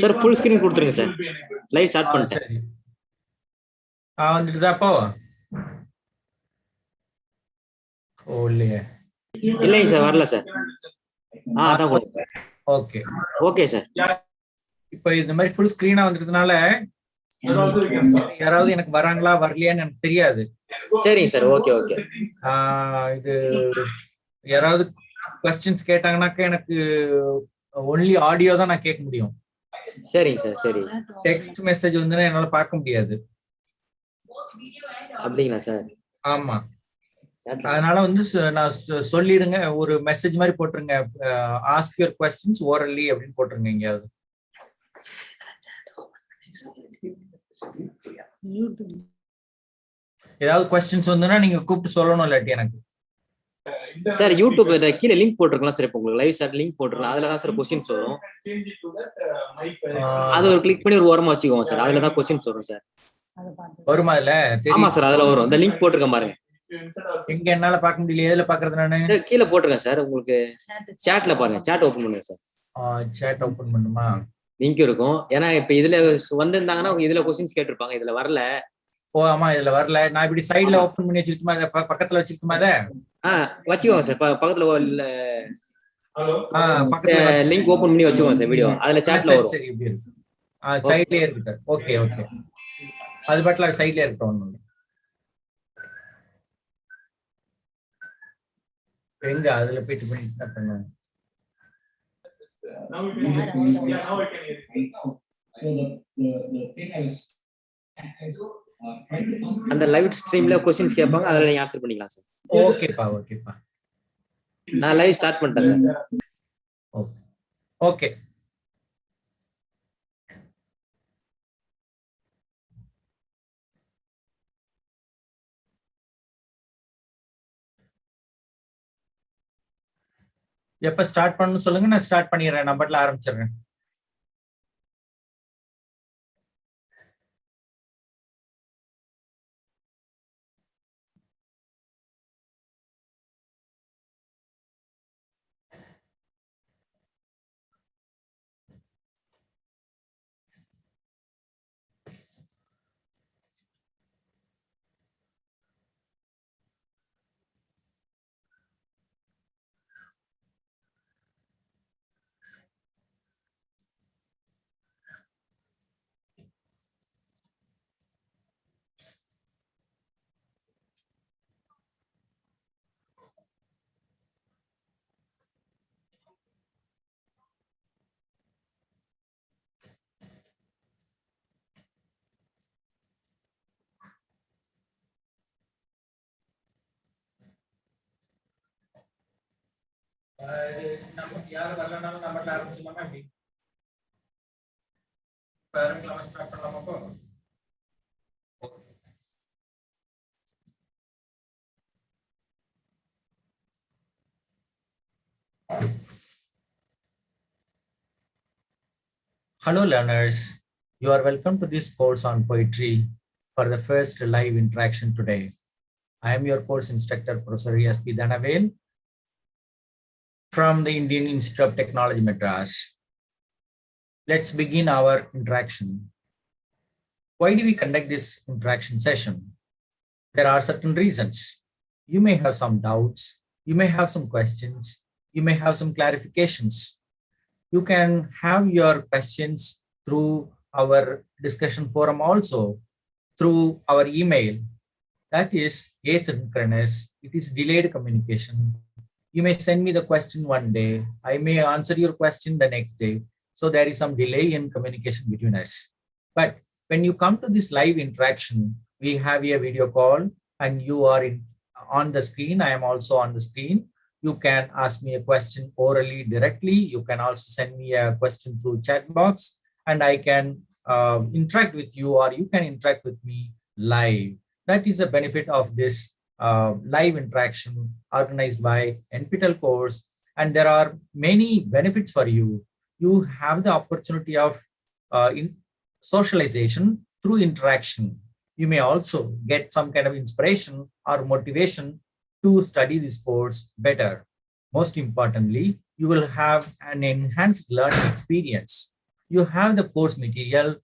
Sir full screen கொடுத்துருங்க sir. Live start பண்ணிட்டேன். சரி. வந்துட்டுதா அப்போ? ஓ இல்லையே. இல்லைங்க சார், வரல சார். அதான் கொடுங்க. Okay okay sir. இப்போ இந்த மாதிரி ஃபுல் ஸ்கிரீனா வந்துட்டதுனால யாராவது எனக்கு வராங்களா வரலையான்னு எனக்கு தெரியாது. சரிங்க சார். Okay okay. இது யாராவது क्वेश्चंस கேட்டாங்கனாக்க எனக்கு ஒன்லி ஆடியோ தான் நான் கேட்க முடியும். சரிங்க சார். சரி. டெக்ஸ்ட் மெசேஜ் வந்து என்னால பார்க்க முடியாது. அப்படிங்களா சார்? ஆமா. அதனால வந்து நான் சொல்லிடுங்க, ஒரு மெசேஜ் மாதிரி போட்டுருங்க, ஆஸ்க் யுவர் क्वेश्चंस ஓரலி அப்படின்னு போட்டுருங்க எங்கயாவது. ஏதாவது क्वेश्चंस வந்தனா நீங்க கூப்பிட்டு சொல்லணும், இல்லாட்டி எனக்கு. சார் யூடியூப் கீழே லிங்க் போட்டுருக்கலாம் சார். இப்போ உங்களுக்கு லைவ் சாட் லிங்க் போட்டுருக்கலாம். அதுல தான் சார் क्वेश्चंस வரும். அது ஒரு கிளிக் பண்ணி ஒரு ஓரமா வச்சுக்கோங்க சார். அதுல தான் क्वेश्चंस வரும் சார். வருமா இல்ல? ஆமா சார், அதுல வரும். இந்த லிங்க் போட்டுருக்கேன் பாருங்க. எங்க என்னால பார்க்க முடியல, எதுல பாக்குறது நானு? கீழே போட்டுருக்கேன் சார். உங்களுக்கு சாட்ல பாருங்க. சாட் ஓபன் பண்ணுங்க சார். சாட் ஓபன் பண்ணுமா? லிங்க் இருக்கும். ஏன்னா இப்ப இதுல வந்திருந்தாங்கன்னா இதுல क्वेश्चंस கேட்டிருப்பாங்க. இதுல வரல. ஓ ஆமா, இதுல வரல. நான் இப்படி சைடுல ஓபன் பண்ணி வச்சிருக்குமா, பக்கத்துல வச்சிருக்குமா? அத வச்சுக்கோங்க சார். பக்கத்துல இல்ல, பக்கத்துல லிங்க் ஓபன் பண்ணி வச்சுக்கோங்க சார். வீடியோ அதுல சாட்ல வரும். சரி, இப்படி இருக்கு. சைடுலயே இருக்கு. ஓகே ஓகே, அது பட்ல சைடுலயே இருக்கு. எங்க அதுல போயிட்டு பண்ணி என்ன பண்ணுவாங்க? அந்த லைவ் ஸ்ட்ரீம்ல क्वेश्चंस கேட்பாங்க. அதல நீங்க ஆன்சர் பண்ணிக்கலாம் சார். ஓகேப்பா ஓகேப்பா. நான் லைவ் ஸ்டார்ட் பண்ணிட்டேன் சார். Okay okay. எப்ப ஸ்டார்ட் பண்ணனும் சொல்லுங்க, நான் ஸ்டார்ட் பண்ணிடுறேன். நான் பட்ல ஆரம்பிச்சிடுறேன். யாரு வரலனாலும் நம்ம ஆரம்பிச்சலாமா? எப்படி பாருங்களா? ஸ்டார்ட் பண்ணலாமா? அப்போ hello learners, you are welcome to this course on poetry for the first live interaction today. I am your course instructor, Prof. Dhanavel from the Indian Institute of Technology, Madras. Let's begin our interaction. Why do we conduct this interaction session? There are certain reasons. You may have some doubts, you may have some questions, you may have some clarifications. You can have your questions through our discussion forum, also through our email. That is asynchronous. It is delayed communication. You may send me the question one day, I may answer your question the next day. So there is some delay in communication between us. But when you come to this live interaction, we have a video call and you are on the screen. I am also on the screen. You can ask me a question orally directly. You can also send me a question through chat box and I can interact with you, or you can interact with me live. That is the benefit of this live interaction organized by NPTEL course. And there are many benefits for you. You have the opportunity of socialization through interaction. You may also get some kind of inspiration or motivation to study this course better. Most importantly, you will have an enhanced learning experience. You have the course material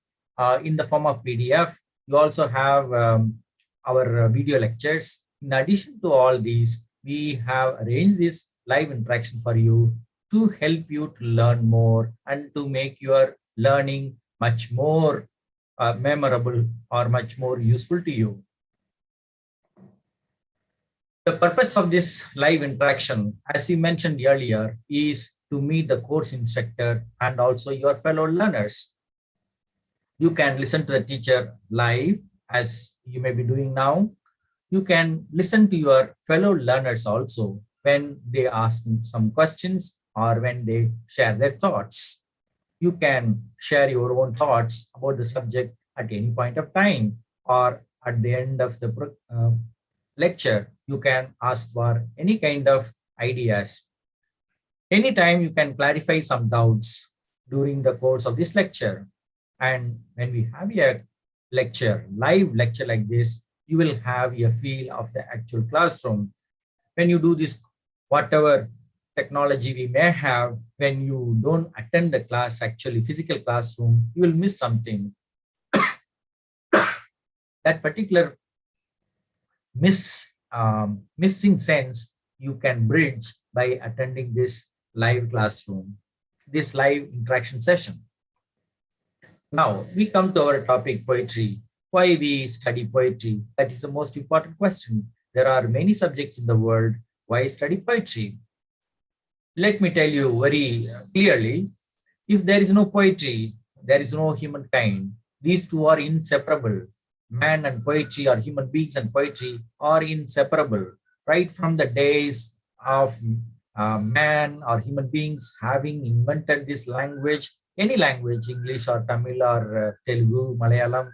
in the form of PDF. You also have our video lectures. In addition to all these, we have arranged this live interaction for you to help you to learn more and to make your learning much more memorable or much more useful to you. The purpose of this live interaction, as we mentioned earlier, is to meet the course instructor and also your fellow learners. You can listen to the teacher live, as you may be doing now. You can listen to your fellow learners also when they ask some questions or when they share their thoughts. You can share your own thoughts about the subject at any point of time, or at the end of the lecture, you can ask for any kind of ideas. Anytime you can clarify some doubts during the course of this lecture. And when we have a lecture, live lecture like this, you will have a feel of the actual classroom. When you do this, whatever technology we may have, when you don't attend the class, actually physical classroom, you will miss something. That particular missing sense you can bridge by attending this live classroom, this live interaction session. Now we come to our topic, poetry. Why we study poetry? That is the most important question. There are many subjects in the world. Why study poetry? Let me tell you very clearly, if there is no poetry, there is no humankind. These two are inseparable. Man and poetry, or human beings and poetry, are inseparable. Right from the days of man or human beings having invented this language, any language, English or Tamil or Telugu, Malayalam,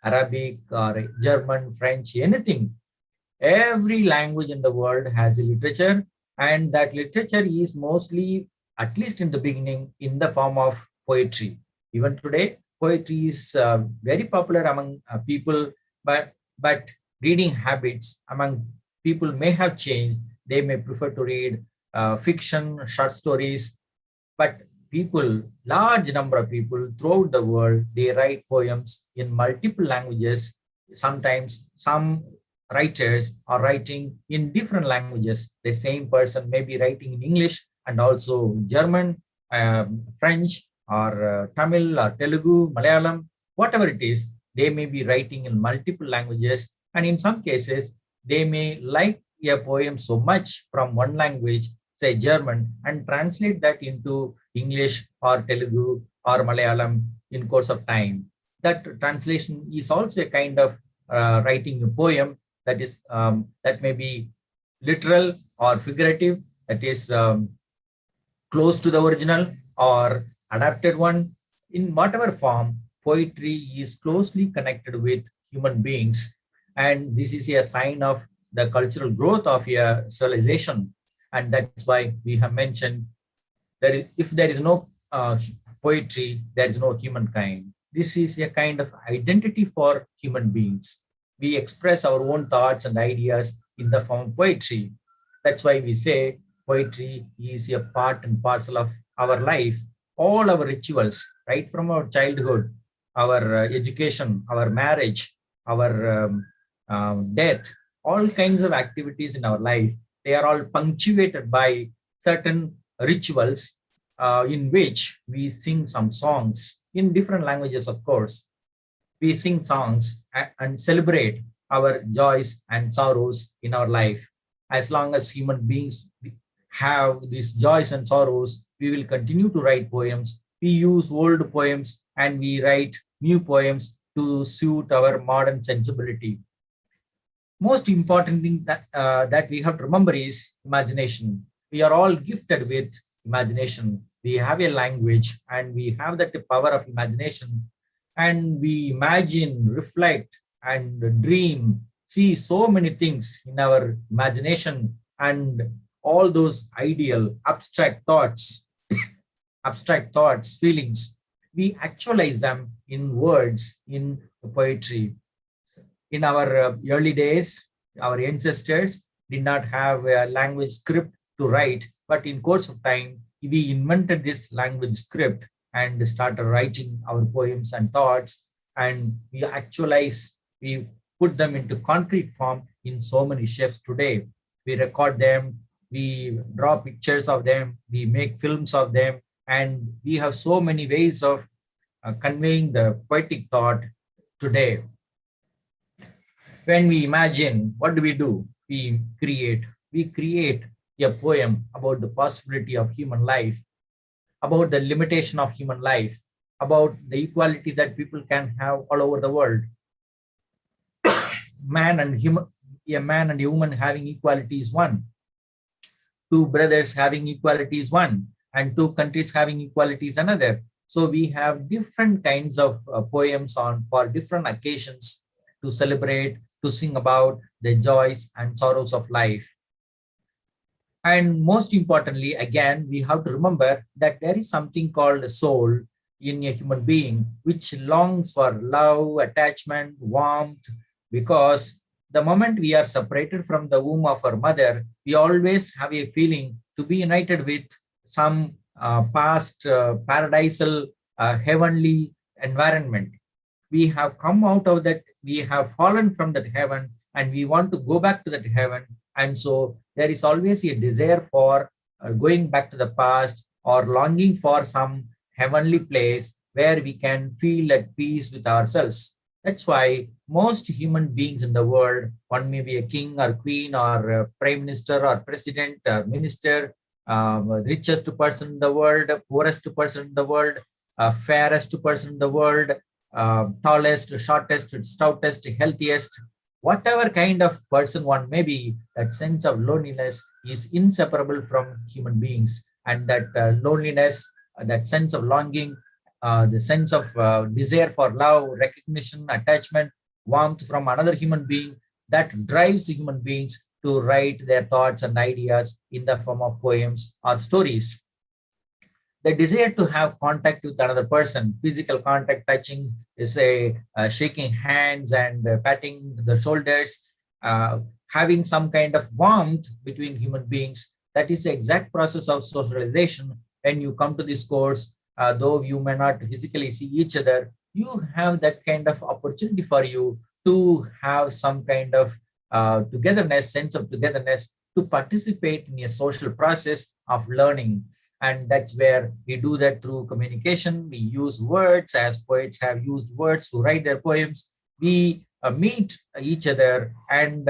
Arabic or German, French, anything. Every language in the world has a literature, and that literature is mostly, at least in the beginning, in the form of poetry. Even today, poetry is very popular among people, but reading habits among people may have changed. They may prefer to read fiction, short stories, but people, large number of people throughout the world, they write poems in multiple languages. Sometimes some writers are writing in different languages. The same person may be writing in English and also German, French, or Tamil, or Telugu, Malayalam, whatever it is, they may be writing in multiple languages. And in some cases, they may like a poem so much from one language, say German, and translate that into English or Telugu or Malayalam in course of time. That translation is also a kind of writing a poem that is that may be literal or figurative, that is close to the original or adapted one. In whatever form, poetry is closely connected with human beings, and this is a sign of the cultural growth of a civilization. And that's why we have mentioned that if there is no poetry, there is no humankind. This is a kind of identity for human beings. We express our own thoughts and ideas in the form of poetry. That's why we say poetry is a part and parcel of our life. All our rituals, right from our childhood, our education, our marriage, our death, all kinds of activities in our life, they are all punctuated by certain rituals in which we sing some songs in different languages, of course. We sing songs and celebrate our joys and sorrows in our life. As long as human beings have these joys and sorrows, we will continue to write poems. We use old poems and we write new poems to suit our modern sensibility. Most important thing that we have to remember is imagination. We are all gifted with imagination. We have a language and we have that power of imagination, and we imagine, reflect, and dream, see so many things in our imagination, and all those ideal abstract thoughts, feelings, we actualize them in words, in poetry. In our early days, our ancestors did not have a language script to write, but in course of time, we invented this language script, and started writing our poems and thoughts, and we put them into concrete form in so many shapes today. We record them, we draw pictures of them, we make films of them, and we have so many ways of conveying the poetic thought today. When we imagine, what do? We create. We create a poem about the possibility of human life, about the limitation of human life, about the equality that people can have all over the world. Man and human, a man and a woman having equality is one. Two brothers having equality is one, and two countries having equality is another. So we have different kinds of poems on for different occasions to celebrate, to sing about the joys and sorrows of life. And most importantly, again, we have to remember that there is something called a soul in a human being, which longs for love, attachment, warmth, because the moment we are separated from the womb of our mother, we always have a feeling to be united with some past paradisal, heavenly environment. We have come out of that, we have fallen from that heaven, and we want to go back to that heaven. And so there is always a desire for going back to the past or longing for some heavenly place where we can feel at peace with ourselves. That's why most human beings in the world, one may be a king or queen or a prime minister or president or minister, richest person in the world, poorest person in the world, fairest person in the world, tallest, shortest, stoutest, healthiest, whatever kind of person one may be, that sense of loneliness is inseparable from human beings. And that loneliness, that sense of longing, the sense of desire for love, recognition, attachment, warmth from another human being, that drives human beings to write their thoughts and ideas in the form of poems or stories. The desire to have contact with another person, physical contact, touching, say, shaking hands and patting the shoulders, having some kind of warmth between human beings, that is the exact process of socialization. When you come to this course, though you may not physically see each other, you have that kind of opportunity for you to have some kind of togetherness, sense of togetherness, to participate in a social process of learning. And that's where we do that through communication. We use words, as poets have used words to write their poems. We meet each other and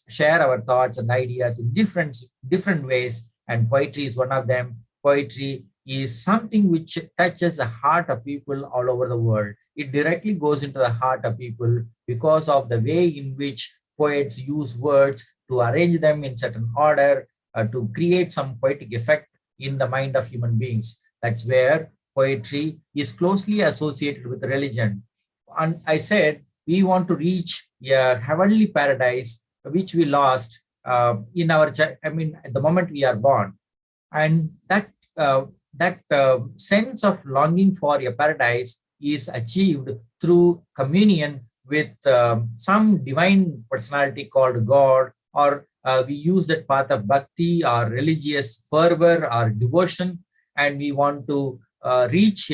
share our thoughts and ideas in different ways. And poetry is one of them. Poetry is something which touches the heart of people all over the world. It directly goes into the heart of people because of the way in which poets use words to arrange them in certain order, to create some poetic effect in the mind of human beings. That's where poetry is closely associated with religion. And I said, we want to reach a heavenly paradise, which we lost in our, at the moment we are born. And that sense of longing for a paradise is achieved through communion with some divine personality called God, or we use that path of bhakti or religious fervor or devotion, and we want to reach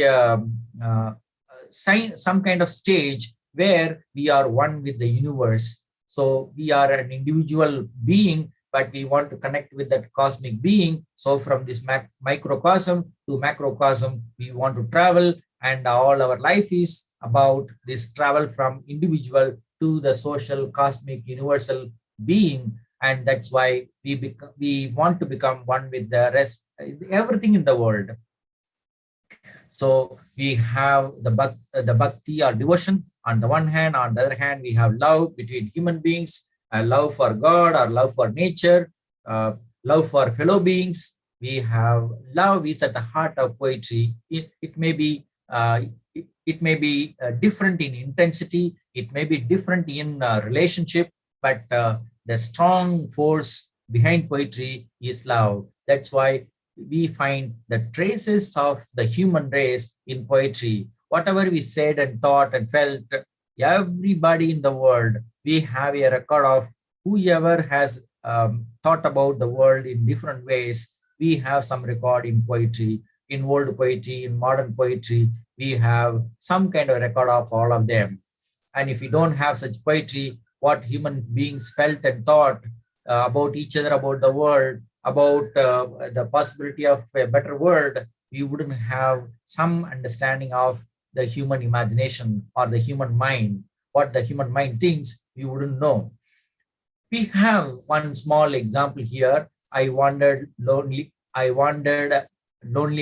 some kind of stage where we are one with the universe. So we are an individual being, but we want to connect with that cosmic being. So from this microcosm to macrocosm, we want to travel, and all our life is about this travel from individual to the social, cosmic, universal being. And that's why we want to become one with the rest, everything in the world. So we have the bhakti or devotion on the one hand. On the other hand, we have love between human beings, love for God or love for nature, love for fellow beings. We have love is at the heart of poetry. It may be different in intensity. It may be different in relationship, but the strong force behind poetry is love. That's why we find the traces of the human race in poetry. Whatever we said and thought and felt, everybody in the world, we have a record of whoever has thought about the world in different ways. We have some record in poetry. in old poetry, in modern poetry, we have some kind of record of all of them. And if we don't have such poetry, what human beings felt and thought about each other, about the world, about the possibility of a better world, we wouldn't have some understanding of the human imagination or the human mind. What the human mind thinks, we wouldn't know. We have one small example here. I wandered lonely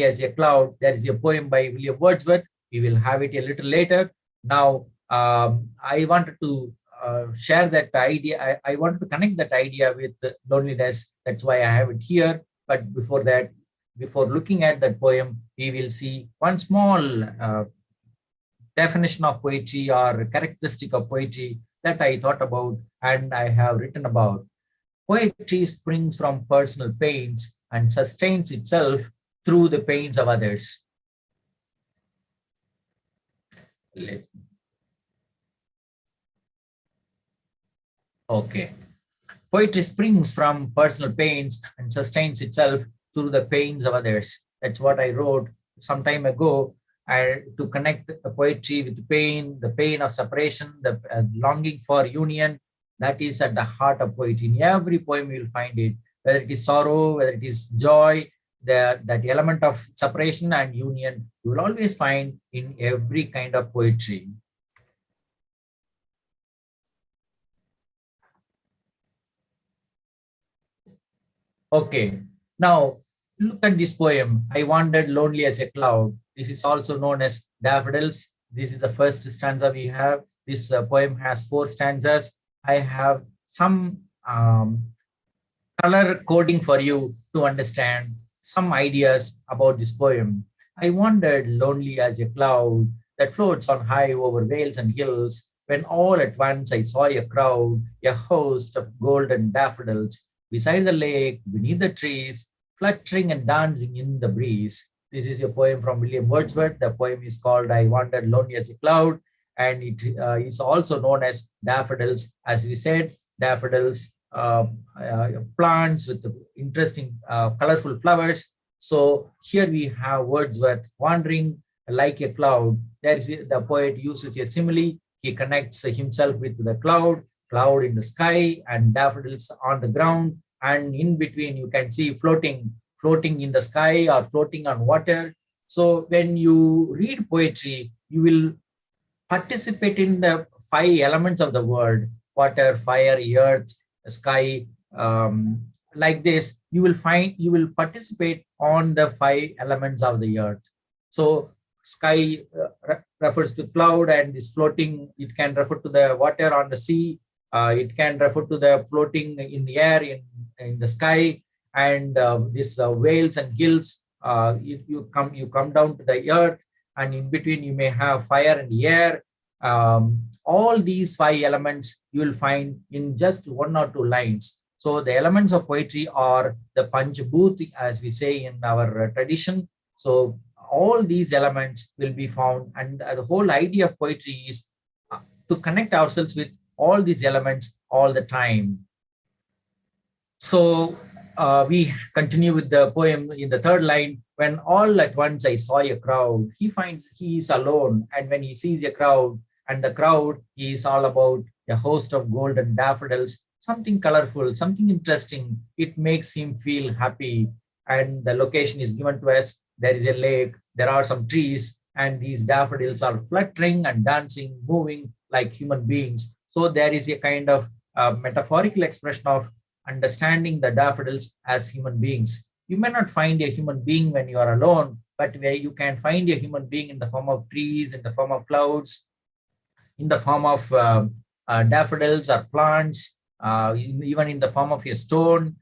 as a cloud. There is a poem by William Wordsworth. We will have it a little later. Now, I wanted to share that idea. I wanted to connect that idea with loneliness. That's why I have it here. But before that, before looking at that poem, we will see one small definition of poetry or characteristic of poetry that I thought about and I have written about. Poetry springs from personal pains and sustains itself through the pains of others. Okay. Poetry springs from personal pains and sustains itself through the pains of others. That's what I wrote some time ago. To connect the poetry with the pain of separation, the longing for union, that is at the heart of poetry. In every poem you will find it, whether it is sorrow, whether it is joy, that element of separation and union, you will always find in every kind of poetry. Okay, now look at this poem. I wandered lonely as a cloud. This is also known as Daffodils. This is the first stanza we have. This poem has 4 stanzas. I have some color coding for you to understand some ideas about this poem. I wandered lonely as a cloud that floats on high over vales and hills, when all at once I saw a crowd, a host of golden daffodils, beside the lake, beneath the trees, fluttering and dancing in the breeze. This is a poem from William Wordsworth. The poem is called I Wandered Lonely as a Cloud, and it is also known as daffodils. As we said, daffodils, plants with interesting, colorful flowers. So here we have Wordsworth wandering like a cloud. The poet uses a simile. He connects himself with the cloud in the sky and daffodils on the ground. And in between, you can see floating in the sky or floating on water. So when you read poetry, you will participate in the 5 elements of the world: water, fire, earth, sky. Like this, you will participate on the 5 elements of the earth. So sky refers to cloud and is floating. It can refer to the water on the sea. It can refer to the floating in the air, in the sky, and this vales and hills. You come down to the earth, and in between you may have fire and air. All these 5 elements you will find in just 1 or 2 lines. So the elements of poetry are the Panchabhut, as we say in our tradition. So all these elements will be found, and the whole idea of poetry is to connect ourselves with all these elements all the time. So we continue with the poem in the 3rd line. When all at once I saw a crowd, he finds he is alone. And when he sees a crowd, and the crowd is all about a host of golden daffodils, something colorful, something interesting, it makes him feel happy. And the location is given to us. There is a lake, there are some trees, and these daffodils are fluttering and dancing, moving like human beings. So there is a kind of metaphorical expression of understanding the daffodils as human beings. You may not find a human being when you are alone, but where you can find a human being in the form of trees, in the form of clouds, in the form of daffodils or plants, even in the form of a stone,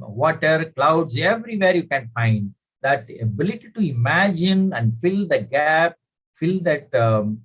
water, clouds, everywhere you can find that ability to imagine and fill the gap, fill that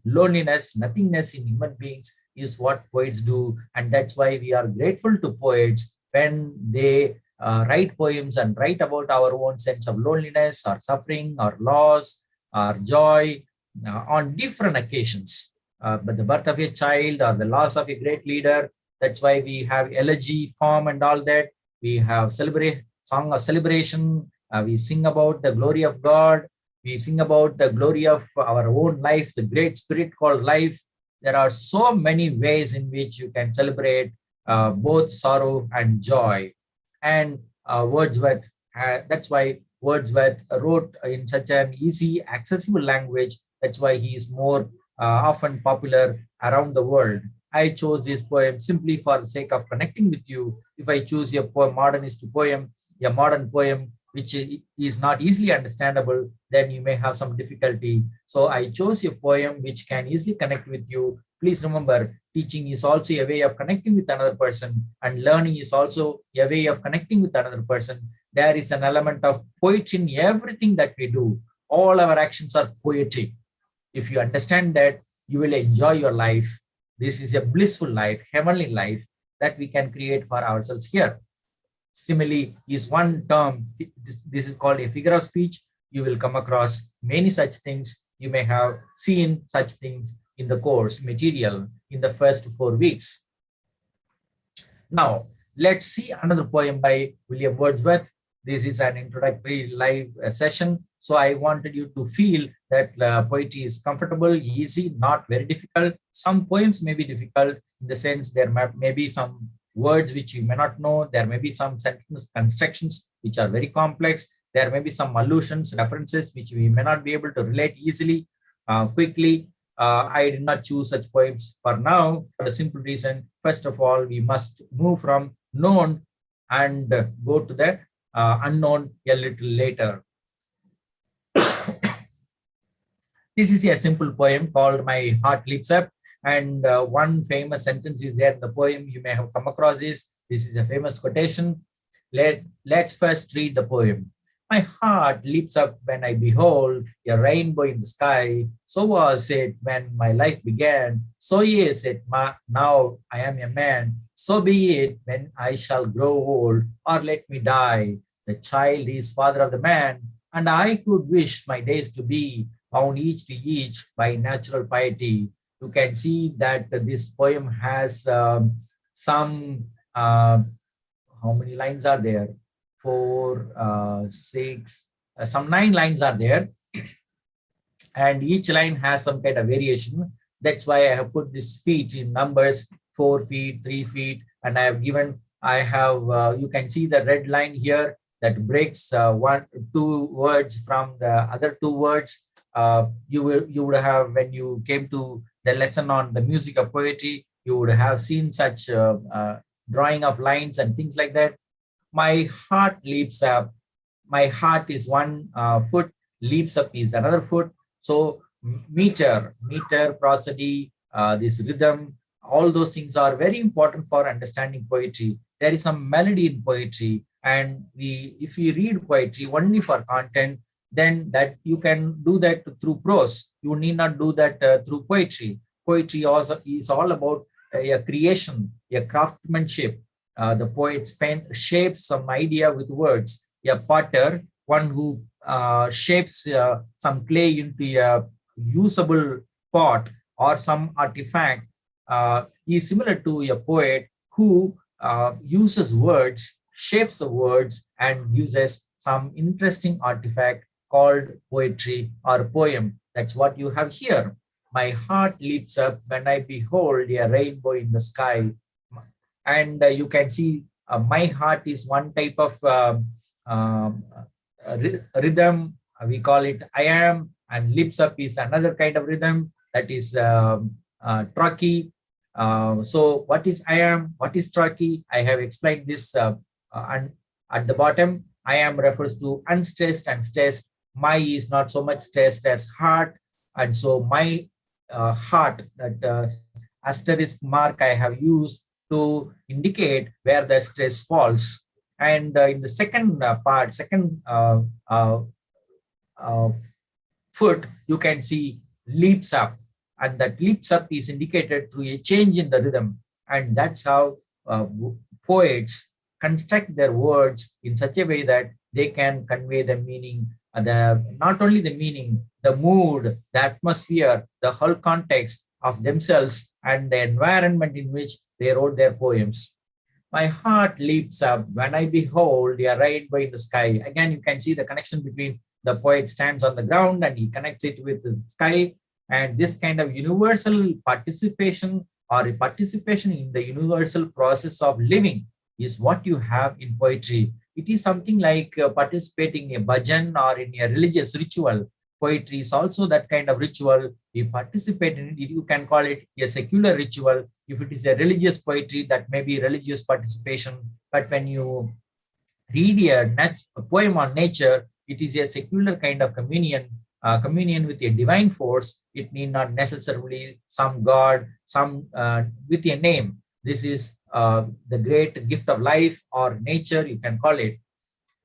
loneliness, nothingness in human beings is what poets do. And that's why we are grateful to poets when they write poems and write about our own sense of loneliness or suffering or loss or joy on different occasions. But the birth of a child or the loss of a great leader, that's why we have elegy form and all that. We have song of celebration, We sing about the glory of God. We sing about the glory of our own life, the great spirit called life. There are so many ways in which you can celebrate both sorrow and joy. And Wordsworth, that's why Wordsworth wrote in such an easy, accessible language. That's why he is more often popular around the world. I chose this poem simply for the sake of connecting with you. If I choose a modernist poem, a modern poem, which is not easily understandable, then you may have some difficulty. So I chose a poem which can easily connect with you. Please remember, teaching is also a way of connecting with another person, and learning is also a way of connecting with another person. There is an element of poetry in everything that we do. All our actions are poetic. If you understand that, you will enjoy your life. This is a blissful life, heavenly life that we can create for ourselves here. Simile is one term. This is called a figure of speech. You will come across many such things. You may have seen such things in the course material in the first 4 weeks. Now, let's see another poem by William Wordsworth. This is an introductory live session. So I wanted you to feel that poetry is comfortable, easy, not very difficult. Some poems may be difficult in the sense there may be some words which you may not know. There may be some sentence constructions which are very complex. There may be some allusions, references which we may not be able to relate easily, quickly. I did not choose such poems for now for a simple reason. First of all, we must move from known and go to the unknown a little later. This is a simple poem called My Heart Leaps Up. And one famous sentence is there in the poem. You may have come across this. This is a famous quotation. Let's first read the poem. My heart leaps up when I behold a rainbow in the sky. So was it when my life began. So is it now I am a man. So be it when I shall grow old or let me die. The child is father of the man, and I could wish my days to be bound each to each by natural piety. You can see that this poem has some, how many lines are there? 4, 6, some 9 lines are there. And each line has some kind of variation. That's why I have put this feet in numbers, 4 feet, 3 feet. And I have given, you can see the red line here that breaks 2 words from the other 2 words. You would have, when you came to the lesson on the music of poetry, you would have seen such drawing of lines and things like that. My heart leaps up. My heart is one foot, leaps up is another foot. So meter, prosody, this rhythm, all those things are very important for understanding poetry. There is some melody in poetry, and if we read poetry only for content, then that you can do that through prose. You need not do that through poetry. Poetry also is all about a creation, a craftsmanship. The poet shapes some idea with words. A potter, one who shapes some clay into a usable pot or some artifact, is similar to a poet who uses words, shapes the words, and uses some interesting artifact called poetry or poem. That's what you have here. My heart leaps up when I behold a rainbow in the sky. And you can see my heart is one type of rhythm. We call it I am, and lips up is another kind of rhythm that is trochee. So what is I am? What is trochee? I have explained this and at the bottom. I am refers to unstressed and stressed. My is not so much stressed as heart. And so my heart, that asterisk mark I have used to indicate where the stress falls. And in the second part, foot, you can see leaps up. And that leaps up is indicated through a change in the rhythm. And that's how poets construct their words in such a way that they can convey the meaning, not only the meaning, the mood, the atmosphere, the whole context of themselves and the environment in which they wrote their poems. My heart leaps up when I behold a rainbow in the sky. Again, you can see the connection between the poet stands on the ground and he connects it with the sky. And this kind of universal participation or participation in the universal process of living is what you have in poetry. It is something like participating in a bhajan or in a religious ritual. Poetry is also that kind of ritual. You participate in it. You can call it a secular ritual. If it is a religious poetry, that may be religious participation. But when you read a poem on nature, it is a secular kind of communion, communion with a divine force. It need not necessarily some god, some with a name. This is the great gift of life or nature, you can call it.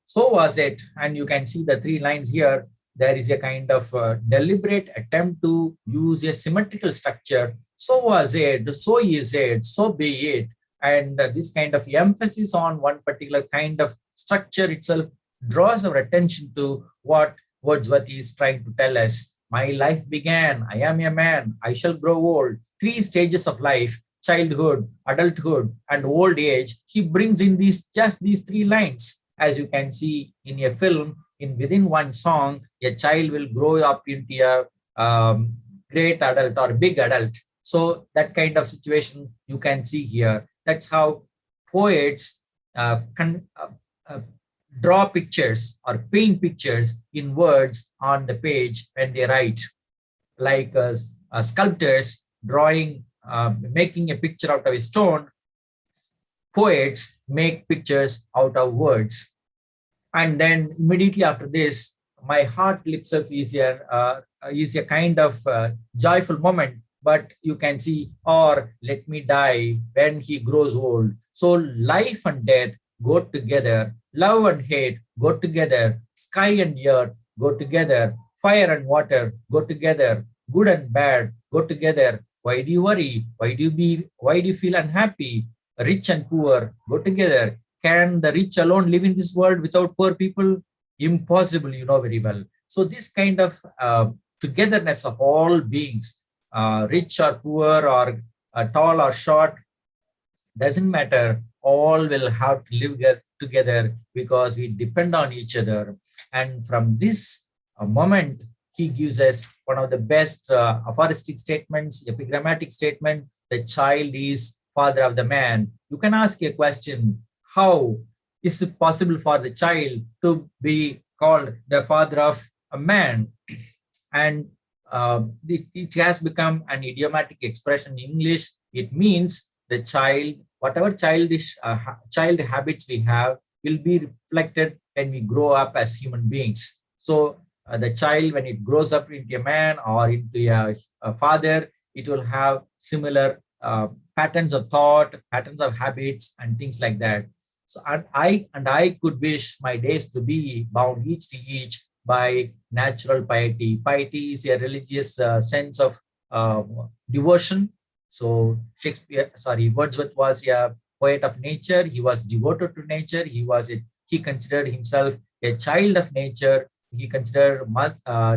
So was it, and you can see the three lines here. There is a kind of deliberate attempt to use a symmetrical structure. So was it, so is it, so be it. And this kind of emphasis on one particular kind of structure itself draws our attention to what Wordsworth is trying to tell us. My life began, I am a man, I shall grow old. Three stages of life: childhood, adulthood, and old age. He brings in just these three lines. As you can see in a film, within one song, a child will grow up into a great adult or big adult. So that kind of situation you can see here. That's how poets can draw pictures or paint pictures in words on the page when they write, like sculptors drawing, making a picture out of a stone. Poets make pictures out of words. And then immediately after this, my heart leaps up is a kind of joyful moment. But you can see, or let me die when he grows old. So life and death go together. Love and hate go together. Sky and earth go together. Fire and water go together. Good and bad go together. Why do you worry? Why do you feel unhappy? Rich and poor go together. Can the rich alone live in this world without poor people? Impossible, you know very well. So this kind of togetherness of all beings, rich or poor or tall or short, doesn't matter. All will have to live together because we depend on each other. And from this moment, he gives us one of the best aphoristic statements, epigrammatic statement: the child is father of the man. You can ask a question: how is it possible for the child to be called the father of a man? And it has become an idiomatic expression in English. It means the child, whatever childish child habits we have, will be reflected when we grow up as human beings. So the child, when it grows up into a man or into a father, it will have similar patterns of thought, patterns of habits, and things like that. So I could wish my days to be bound each to each by natural piety. Piety is a religious sense of devotion. So Wordsworth was a poet of nature. He was devoted to nature. He considered himself a child of nature. He considered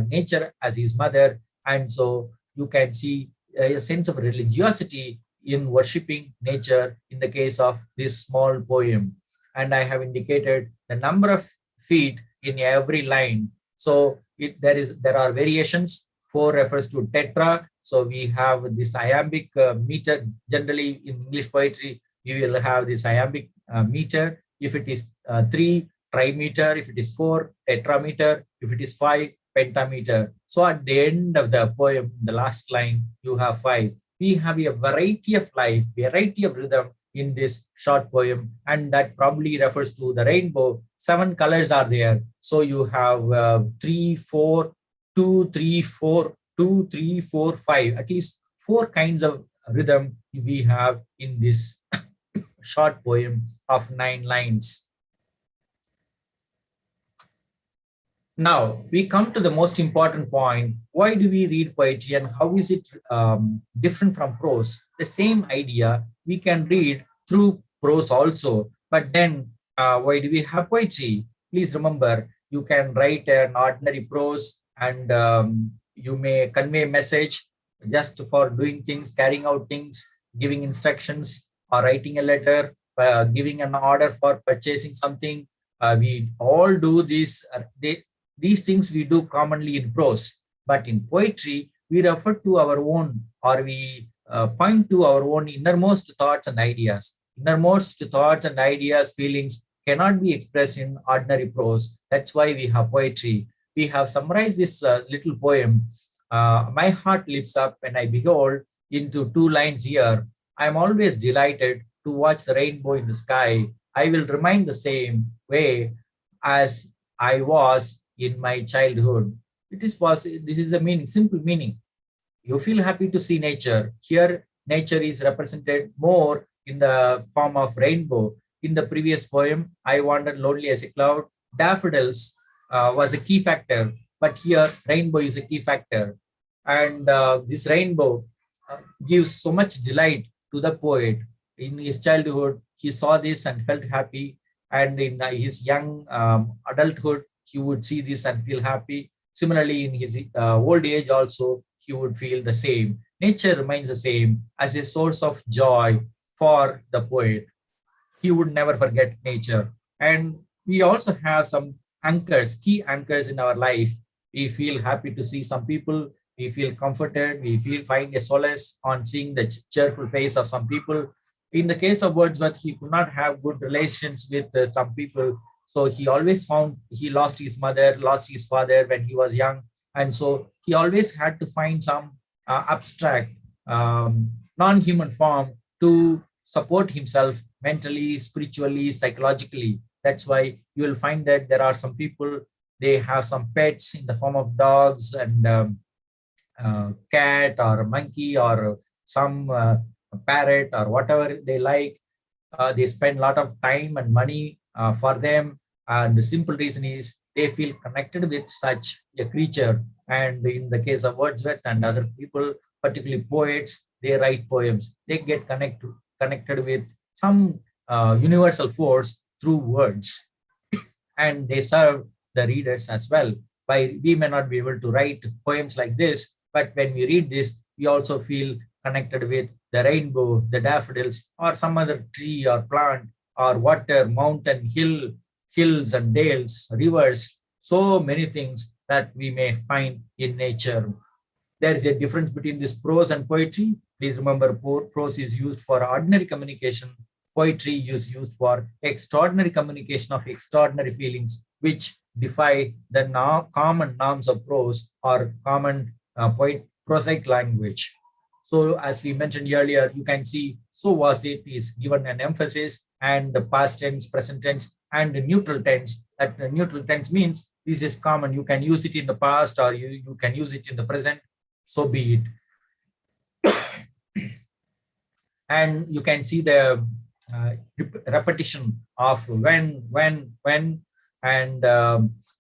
nature as his mother. And so you can see a sense of religiosity in worshipping nature in the case of this small poem. And I have indicated the number of feet in every line. So there are variations. 4 refers to tetra. So we have this iambic meter. Generally in English poetry, we will have this iambic meter. If it is 3, trimeter. If it is 4, tetrameter. If it is 5, pentameter. So at the end of the poem, the last line, you have 5. We have a variety of life, variety of rhythm in this short poem, and that probably refers to the rainbow. 7 colors are there. So you have 3, 4, 2, 3, 4, 2, 3, 4, 5. At least 4 kinds of rhythm we have in this short poem of 9 lines. Now we come to the most important point. Why do we read poetry and how is it different from prose? The same idea we can read through prose also. But then why do we have poetry? Please remember, you can write an ordinary prose and you may convey a message just for doing things, carrying out things, giving instructions, or writing a letter, giving an order for purchasing something. We all do this. These things we do commonly in prose, but in poetry, we refer to our own, or we point to our own innermost thoughts and ideas. Innermost thoughts and ideas, feelings cannot be expressed in ordinary prose. That's why we have poetry. We have summarized this little poem. My heart lifts up when I behold into 2 lines here. I am always delighted to watch the rainbow in the sky. I will remain the same way as I was in my childhood. This is the meaning, simple meaning. You feel happy to see nature. Here, nature is represented more in the form of rainbow. In the previous poem, I wandered lonely as a cloud. Daffodils was a key factor, but here rainbow is a key factor. And this rainbow gives so much delight to the poet. In his childhood, he saw this and felt happy. And in his young adulthood, he would see this and feel happy. Similarly, in his old age also, he would feel the same. Nature remains the same as a source of joy for the poet. He would never forget nature. And we also have some anchors, key anchors in our life. We feel happy to see some people. We feel comforted. We find a solace on seeing the cheerful face of some people. In the case of Wordsworth, he could not have good relations with some people. So he always found he lost his mother, lost his father when he was young. And so he always had to find some abstract, non-human form to support himself mentally, spiritually, psychologically. That's why you will find that there are some people, they have some pets in the form of dogs and cat or monkey or some parrot or whatever they like. They spend a lot of time and money for them. And the simple reason is they feel connected with such a creature. And in the case of Wordsworth and other people, particularly poets, they write poems. They get connected with some universal force through words. And they serve the readers as well. We may not be able to write poems like this, but when we read this, we also feel connected with the rainbow, the daffodils, or some other tree or plant or water, mountain, hills and dales, rivers, so many things that we may find in nature. There is a difference between this prose and poetry. Please remember, prose is used for ordinary communication. Poetry is used for extraordinary communication of extraordinary feelings, which defy the common norms of prose or common prosaic language. So as we mentioned earlier, you can see, so was it is given an emphasis, and the past tense, present tense, and the neutral tense. That the neutral tense means this is common. You can use it in the past or you can use it in the present. So be it. And you can see the repetition of when, and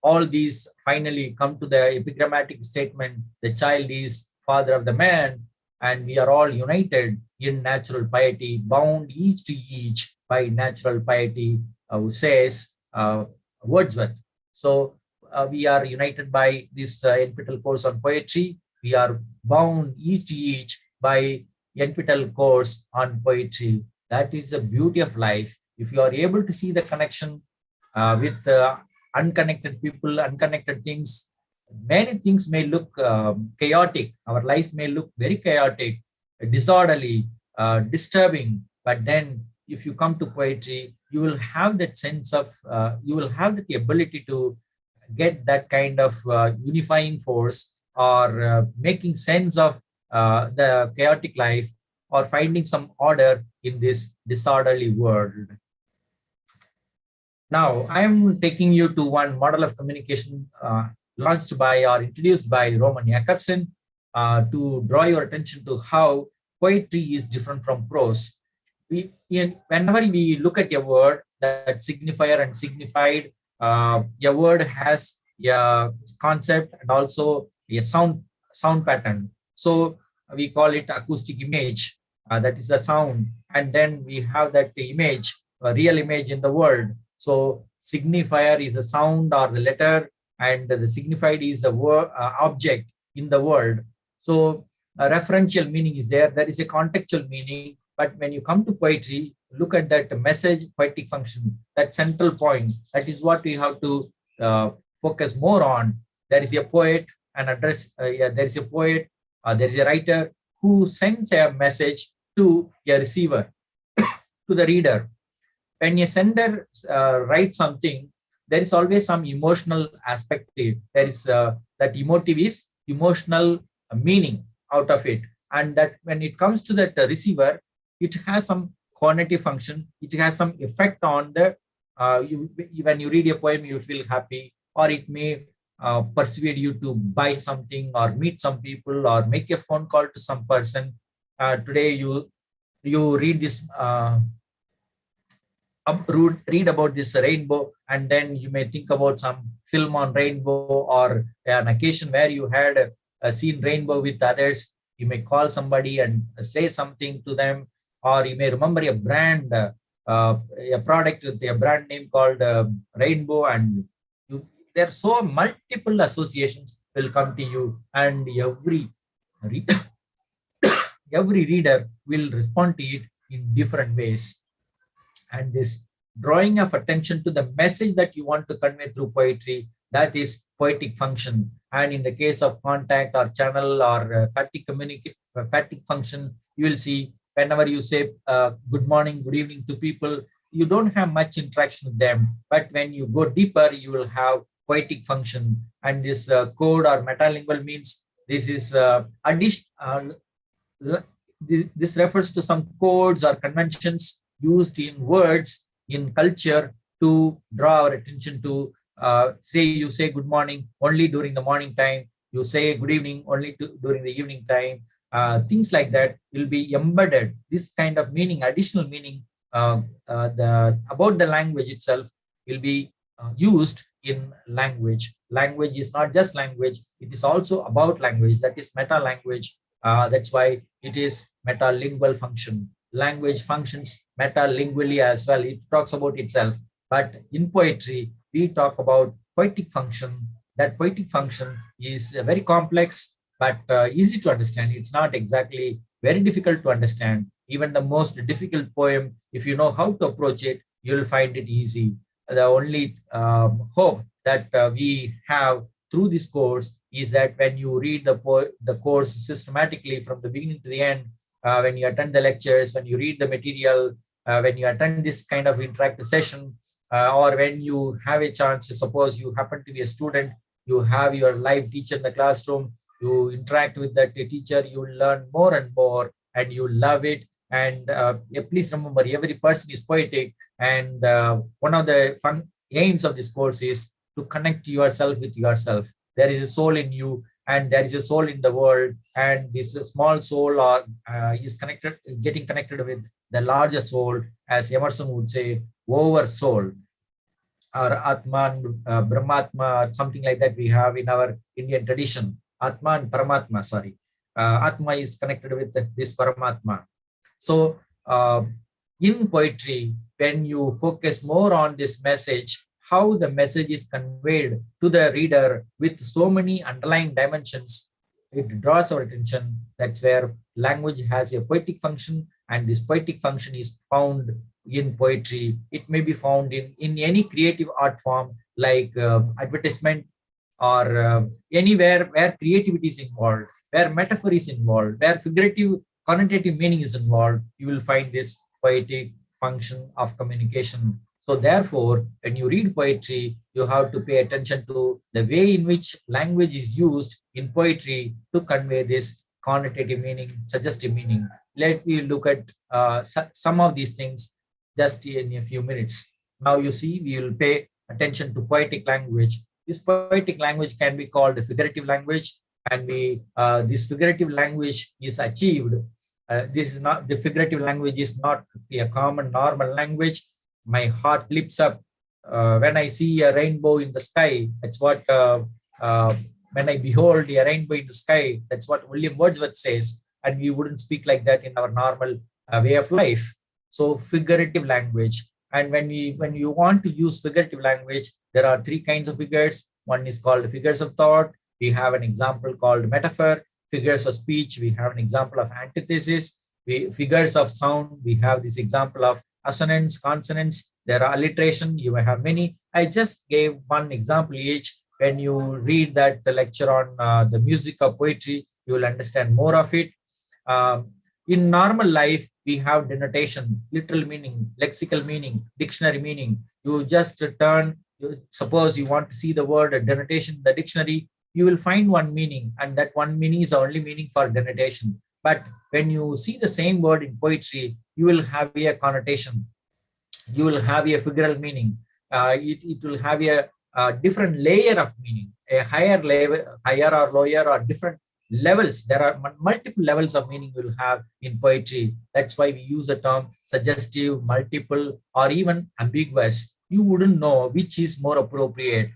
all these finally come to the epigrammatic statement, the child is father of the man, and we are all united in natural piety, bound each to each by natural piety, who says Wordsworth. So we are united by this NPTEL course on poetry. We are bound each to each by NPTEL course on poetry. That is the beauty of life. If you are able to see the connection with unconnected people, unconnected things, many things may look chaotic. Our life may look very chaotic, disorderly, disturbing. But then if you come to poetry, you will have that sense of, you will have the ability to get that kind of unifying force, or making sense of the chaotic life, or finding some order in this disorderly world. Now, I am taking you to one model of communication launched by or introduced by Roman Jakobson to draw your attention to how poetry is different from prose. Whenever we look at a word, that signifier and signified, a word has a concept and also a sound pattern. So we call it acoustic image. That is the sound, and then we have that image, a real image in the world. So signifier is the sound or the letter, and the signified is the word, object in the world. So a referential meaning is there. There is a contextual meaning, But when you come to poetry, look at that message poetic function, that central point. That is what we have to focus more on. There is a poet, an address, there is a poet, there is a writer who sends a message to a receiver, to the reader. When a sender writes something, there is always some emotional aspect to it. There is that emotive is emotional meaning out of it. And that when it comes to that receiver, it has some cognitive function. It has some effect on the, when you read a poem, you feel happy, or it may persuade you to buy something or meet some people or make a phone call to some person. Today, you read this, read about this rainbow, and then you may think about some film on rainbow or an occasion where you had seen rainbow with others. You may call somebody and say something to them, or you may remember a brand, a product with a brand name called Rainbow, and there are so multiple associations will come to you, and every reader will respond to it in different ways. And this drawing of attention to the message that you want to convey through poetry, that is poetic function. And in the case of contact or channel or fatigue function, you will see whenever you say good morning, good evening to people, you don't have much interaction with them. But when you go deeper, you will have poetic function. And this code or metalingual means this is this refers to some codes or conventions used in words in culture to draw our attention to. Say you say good morning only during the morning time, you say good evening only during the evening time. Things like that will be embedded. This kind of meaning, additional meaning about the language itself will be used in language. Language is not just language, it is also about language. That is meta language. That's why it is metalingual function. Language functions metalingually as well. It talks about itself. But in poetry, we talk about poetic function. That poetic function is very complex, but easy to understand. It's not exactly very difficult to understand. Even the most difficult poem, if you know how to approach it, you'll find it easy. The only hope that we have through this course is that when you read the course systematically from the beginning to the end, when you attend the lectures, when you read the material, when you attend this kind of interactive session, or when you have a chance, suppose you happen to be a student, you have your live teacher in the classroom, you interact with that teacher, you learn more and more, and you love it. And please remember, every person is poetic. And one of the fun aims of this course is to connect yourself with yourself. There is a soul in you, and there is a soul in the world, and this small soul is getting connected with the larger soul, as Emerson would say, over soul, or Atman, Brahmatma, or something like that we have in our Indian tradition. Atman, Paramatma, sorry. Atma is connected with this Paramatma. So in poetry, when you focus more on this message, how the message is conveyed to the reader with so many underlying dimensions, it draws our attention. That's where language has a poetic function, and this poetic function is found in poetry. It may be found in any creative art form, like advertisement, or anywhere where creativity is involved, where metaphor is involved, where figurative connotative meaning is involved. You will find this poetic function of communication. So therefore, when you read poetry, you have to pay attention to the way in which language is used in poetry to convey this connotative meaning, suggestive meaning. Let me look at some of these things just in a few minutes. Now you see, we will pay attention to poetic language. This poetic language can be called figurative language, and this figurative language is achieved. This is not, the figurative language is not a common normal language. My heart lifts up when I see a rainbow in the sky. That's what, when I behold a rainbow in the sky, that's what William Wordsworth says. And we wouldn't speak like that in our normal way of life. So figurative language. And when you want to use figurative language, there are three kinds of figures. One is called figures of thought. We have an example called metaphor. Figures of speech, we have an example of antithesis. figures of sound. We have this example of assonance, consonants. There are alliteration. You may have many. I just gave one example each. When you read that the lecture on the music of poetry, you will understand more of it. In normal life, we have denotation, literal meaning, lexical meaning, dictionary meaning. You just suppose you want to see the word denotation in the dictionary, you will find one meaning, and that one meaning is the only meaning for denotation. But when you see the same word in poetry, you will have a connotation. You will have a figural meaning. It will have a different layer of meaning, a higher level, higher or lower or different levels. There are multiple levels of meaning we will have in poetry. That's why we use the term suggestive, multiple, or even ambiguous. You wouldn't know which is more appropriate.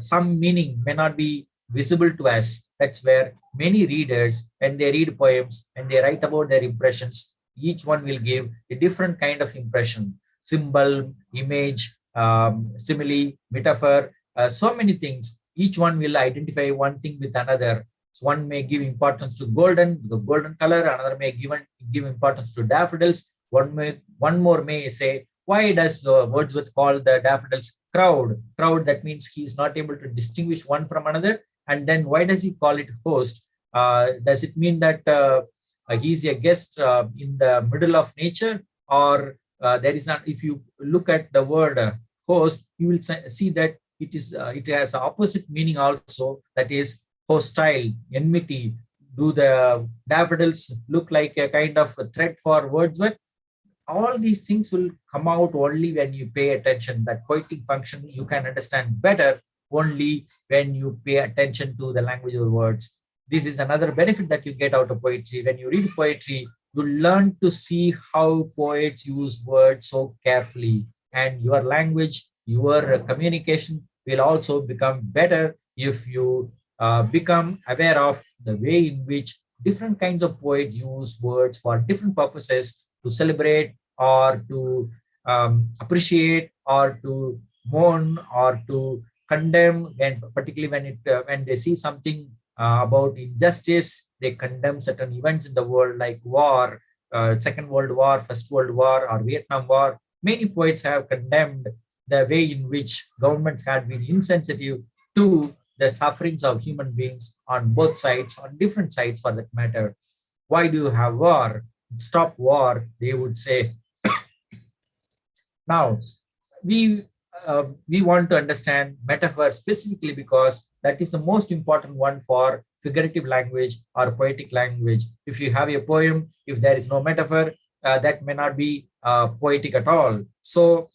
Some meaning may not be visible to us. That's where many readers, when they read poems and they write about their impressions, each one will give a different kind of impression. Symbol, image, simile, metaphor, so many things. Each one will identify one thing with another. So one may give importance to the golden color. Another may give importance to daffodils. One more may say, why does Wordsworth call the daffodils crowd? Crowd, that means he is not able to distinguish one from another. And then why does he call it host? Does it mean that he is a guest in the middle of nature? Or there is not? If you look at the word host, you will see that it has the opposite meaning also. That is hostile, enmity. Do the daffodils look like a kind of a threat for Wordsworth? All these things will come out only when you pay attention. That poetic function you can understand better only when you pay attention to the language of the words. This is another benefit that you get out of poetry. When you read poetry, you learn to see how poets use words so carefully, and your language, your communication will also become better if you become aware of the way in which different kinds of poets use words for different purposes, to celebrate or to appreciate or to mourn or to condemn, and particularly when they see something about injustice, they condemn certain events in the world like war, Second World War, First World War, or Vietnam War. Many poets have condemned the way in which governments had been insensitive to the sufferings of human beings on both sides, on different sides for that matter. Why do you have war? Stop war, they would say. Now, we want to understand metaphor specifically because that is the most important one for figurative language or poetic language. If you have a poem, if there is no metaphor, that may not be poetic at all. So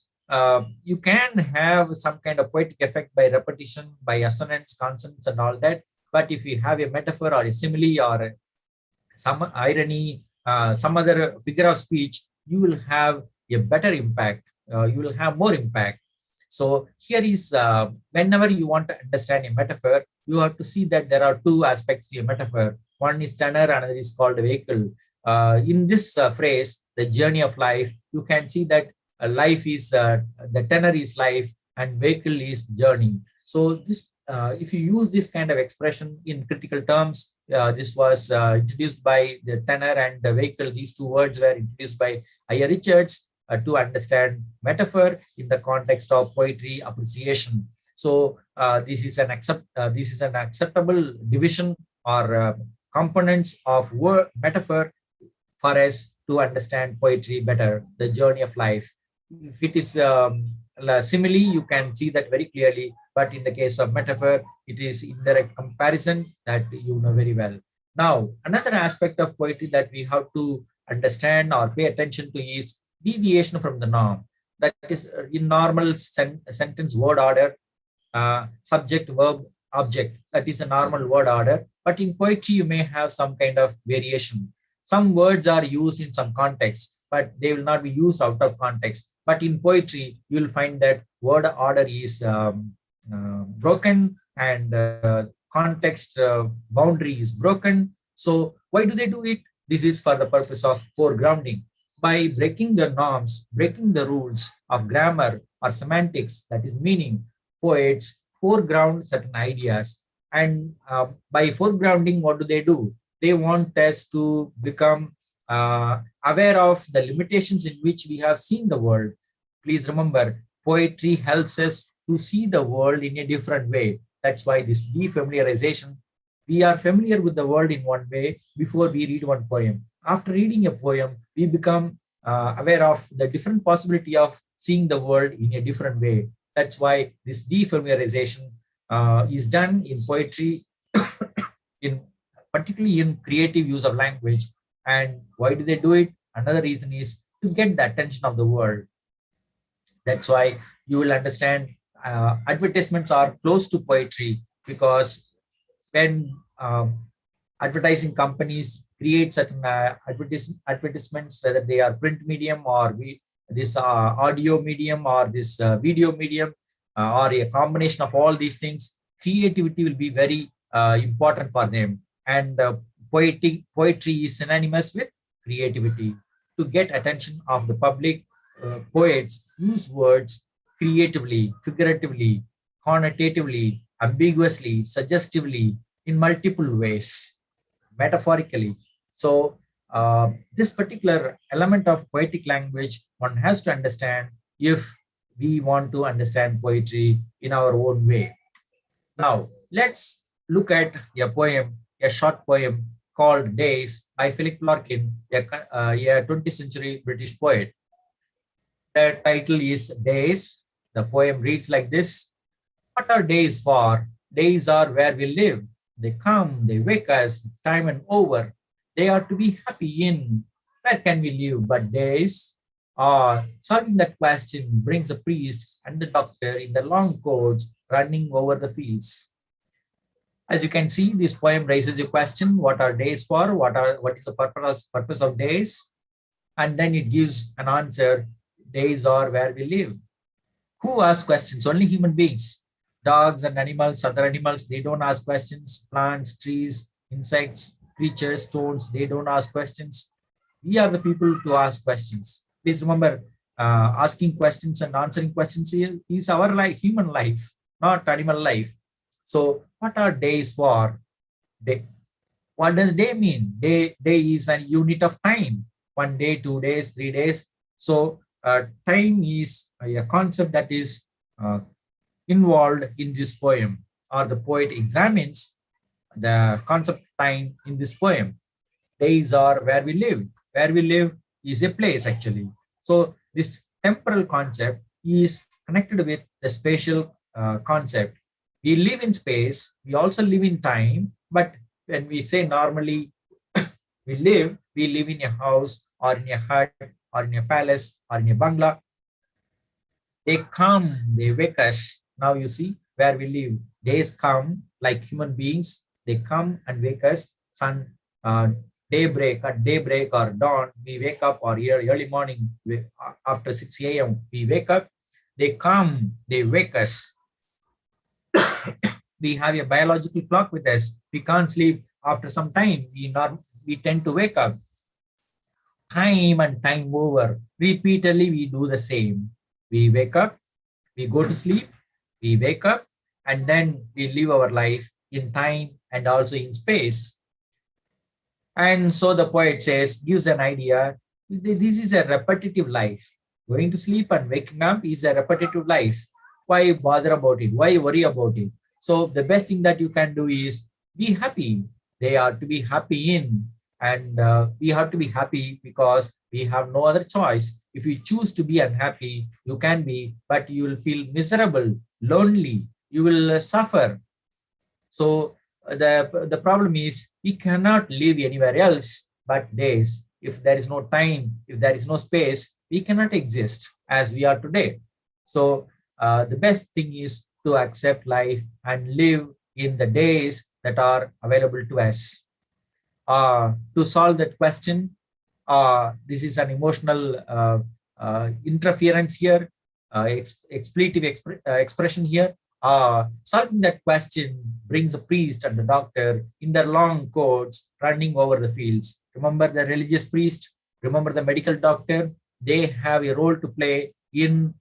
you can have some kind of poetic effect by repetition, by assonance, consonants, and all that. But if you have a metaphor or a simile or some irony, some other figure of speech, you will have a better impact. You will have more impact. So here is, whenever you want to understand a metaphor, you have to see that there are two aspects to a metaphor. One is tenor, another is called vehicle. In this phrase, the journey of life, you can see that life is, the tenor is life and vehicle is journey. So this, if you use this kind of expression in critical terms, this was introduced by the tenor and the vehicle. These two words were introduced by I.A. Richards to understand metaphor in the context of poetry appreciation. So this is an acceptable division or components of word metaphor for us to understand poetry better, the journey of life. If it is simile, you can see that very clearly, but in the case of metaphor, it is indirect comparison that you know very well. Now, another aspect of poetry that we have to understand or pay attention to is deviation from the norm. That is, in normal sentence word order, subject, verb, object. That is a normal word order. But in poetry, you may have some kind of variation. Some words are used in some context, but they will not be used out of context. But in poetry, you will find that word order is broken and context boundary is broken. So why do they do it? This is for the purpose of foregrounding. By breaking the norms, breaking the rules of grammar or semantics, that is meaning, poets foreground certain ideas. And by foregrounding, what do? They want us to become aware of the limitations in which we have seen the world. Please remember, poetry helps us to see the world in a different way. That's why this defamiliarization, we are familiar with the world in one way before we read one poem. After reading a poem, we become aware of the different possibility of seeing the world in a different way. That's why this defamiliarization is done in poetry, in particularly in creative use of language. And why do they do it? Another reason is to get the attention of the world. That's why you will understand advertisements are close to poetry, because when advertising companies create certain advertisements, whether they are print medium or this audio medium or this video medium or a combination of all these things, creativity will be very important for them. And poetry is synonymous with creativity. To get attention of the public, poets use words creatively, figuratively, connotatively, ambiguously, suggestively, in multiple ways, metaphorically. So this particular element of poetic language one has to understand if we want to understand poetry in our own way. Now, let's look at a poem, a short poem called Days by Philip Larkin, a 20th century British poet. The title is Days. The poem reads like this. What are days for? Days are where we live. They come, they wake us, time and over. They are to be happy in. Where can we live but days? Solving that question brings the priest and the doctor in their long coats running over the fields. As you can see, this poem raises a question: what are days for? What is the purpose of days? And then it gives an answer: days are where we live. Who asks questions? Only human beings. Dogs and animals, other animals, they don't ask questions. Plants, trees, insects, creatures, stones, they don't ask questions. We are the people to ask questions. Please remember, asking questions and answering questions is our life, human life, not animal life. So what are days for? Day. What does day mean? Day is a unit of time. 1 day, 2 days, 3 days. So time is a concept that is involved in this poem, or the poet examines the concept of time in this poem. Days are where we live. Where we live is a place, actually. So this temporal concept is connected with the spatial concept. We live in space, we also live in time, but when we say normally we live in a house or in a hut or in a palace or in a bungalow. They come, they wake us. Now you see where we live. Days come like human beings. They come and wake us. Daybreak, at daybreak or dawn, we wake up, or early morning after 6 a.m. we wake up. They come, they wake us. We have a biological clock with us. We can't sleep. After some time, we tend to wake up. Time and time over, repeatedly we do the same. We wake up, we go to sleep, we wake up, and then we live our life in time and also in space. And so the poet says, gives an idea, this is a repetitive life. Going to sleep and waking up is a repetitive life. Why bother about it? Why worry about it? So the best thing that you can do is be happy. They are to be happy in. And we have to be happy because we have no other choice. If you choose to be unhappy, you can be, but you will feel miserable, lonely, you will suffer. So the problem is we cannot live anywhere else but days. If there is no time, if there is no space, we cannot exist as we are today. So the best thing is to accept life and live in the days that are available to us. To solve that question, this is an emotional interference here, expletive expression here. Solving that question brings a priest and the doctor in their long coats running over the fields. Remember the religious priest, remember the medical doctor. They have a role to play in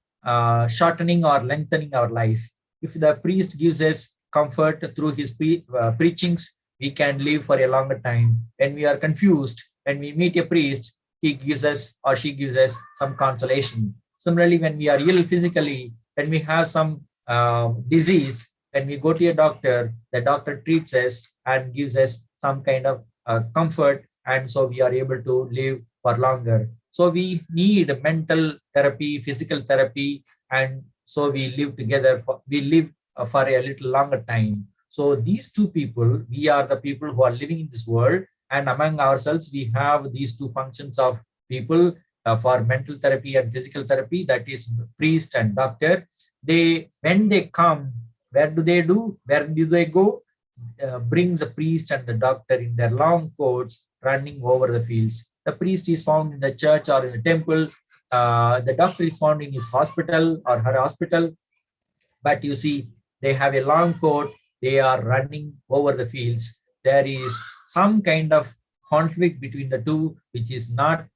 shortening or lengthening our life. If the priest gives us comfort through his preachings, we can live for a longer time. When we are confused, when we meet a priest, he gives us or she gives us some consolation. Similarly, when we are ill physically, when we have some disease, when we go to a doctor, the doctor treats us and gives us some kind of comfort, and so we are able to live for longer. So we need mental therapy, physical therapy, and so we live together. We live for a little longer time. So these two people, we are the people who are living in this world, and among ourselves, we have these two functions of people for mental therapy and physical therapy. That is priest and doctor. When they come, where do they do? Where do they go? Brings a priest and the doctor in their long coats running over the fields. The priest is found in the church or in the temple. The doctor is found in his hospital or her hospital. But you see, they have a long coat. They are running over the fields. There is some kind of conflict between the two, which is not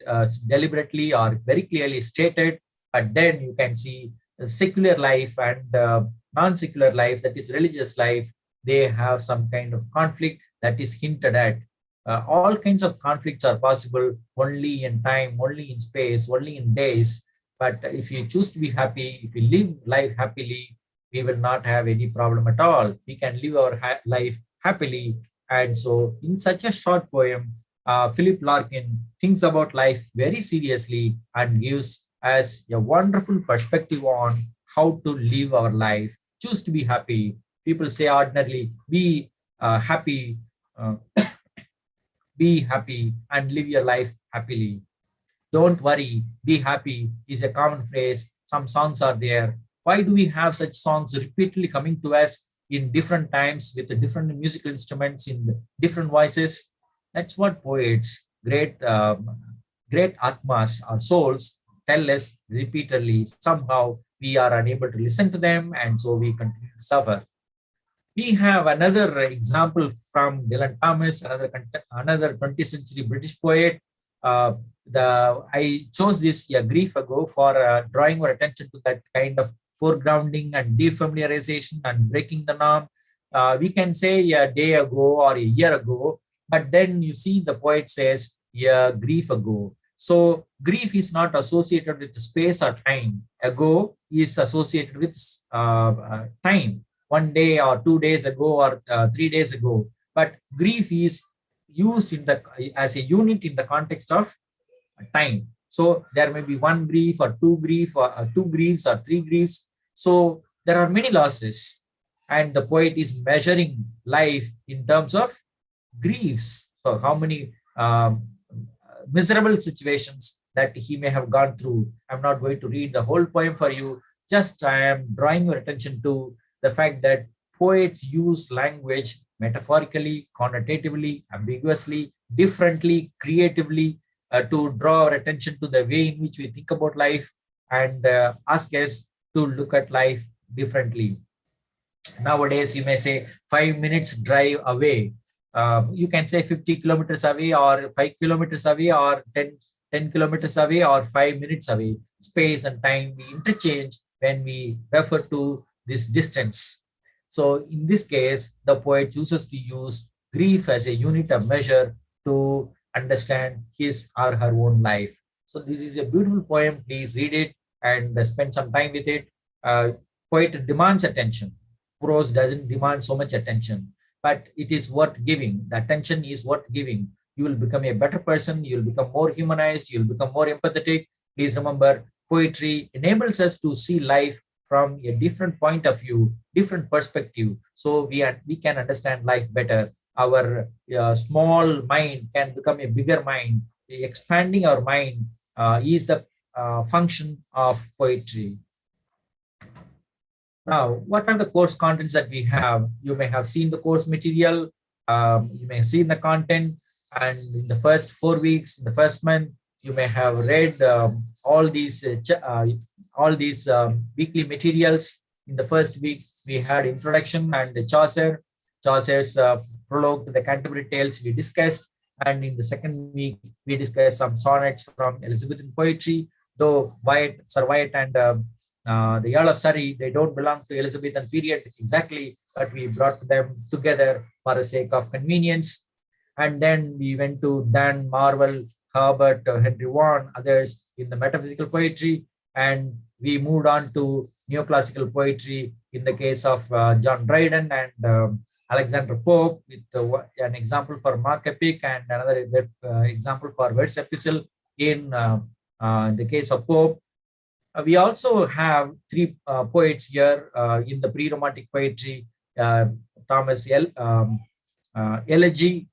deliberately or very clearly stated. But then you can see the secular life and non-secular life, that is religious life, they have some kind of conflict that is hinted at. All kinds of conflicts are possible only in time, only in space, only in days. But if you choose to be happy, if you live life happily, we will not have any problem at all. We can live our life happily. And so in such a short poem, Philip Larkin thinks about life very seriously and gives us a wonderful perspective on how to live our life. Choose to be happy. People say ordinarily, be happy, be happy and live your life happily. Don't worry, be happy is a common phrase. Some songs are there. Why do we have such songs repeatedly coming to us in different times with different musical instruments in different voices? That's what poets, great atmas, our souls, tell us repeatedly. Somehow we are unable to listen to them, and so we continue to suffer. We have another example from Dylan Thomas, another 20th century British poet. I chose this a grief ago for drawing our attention to that kind of foregrounding and defamiliarization and breaking the norm. We can say a day ago or a year ago, but then you see the poet says a grief ago. So grief is not associated with space or time. Ago is associated with time. 1 day or 2 days ago or 3 days ago. But grief is used as a unit in the context of time. So there may be one grief or two grief or two griefs or three griefs. So there are many losses, and the poet is measuring life in terms of griefs. So how many miserable situations that he may have gone through. I'm not going to read the whole poem for you. Just I am drawing your attention to the fact that poets use language metaphorically, connotatively, ambiguously, differently, creatively, to draw our attention to the way in which we think about life and ask us to look at life differently. Nowadays, you may say 5 minutes drive away. You can say 50 kilometers away or 5 kilometers away or 10 kilometers away or 5 minutes away. Space and time we interchange when we refer to this distance. So in this case, the poet chooses to use grief as a unit of measure to understand his or her own life. So this is a beautiful poem. Please read it and spend some time with it. Poet demands attention. Prose doesn't demand so much attention, but it is worth giving. The attention is worth giving. You will become a better person. You will become more humanized. You will become more empathetic. Please remember, poetry enables us to see life from a different point of view, different perspective. So we can understand life better. Our small mind can become a bigger mind. Expanding our mind is the function of poetry. Now, what are the course contents that we have? You may have seen the course material. You may see the content, and in the first 4 weeks, in the first month, you may have read all these weekly materials. In the first week, we had introduction and the Chaucer's prologue to the Canterbury Tales we discussed. And in the second week, we discussed some sonnets from Elizabethan poetry, though Sir Wyatt and the Earl of Surrey, they don't belong to Elizabethan period exactly, but we brought them together for the sake of convenience. And then we went to Dan, Marvel, Herbert, Henry Vaughan, others in the metaphysical poetry. And we moved on to neoclassical poetry in the case of John Dryden and Alexander Pope, with an example for Mark Epic and another example for verse epistle in the case of Pope. We also have three poets here in the pre-romantic poetry, Thomas Elegy,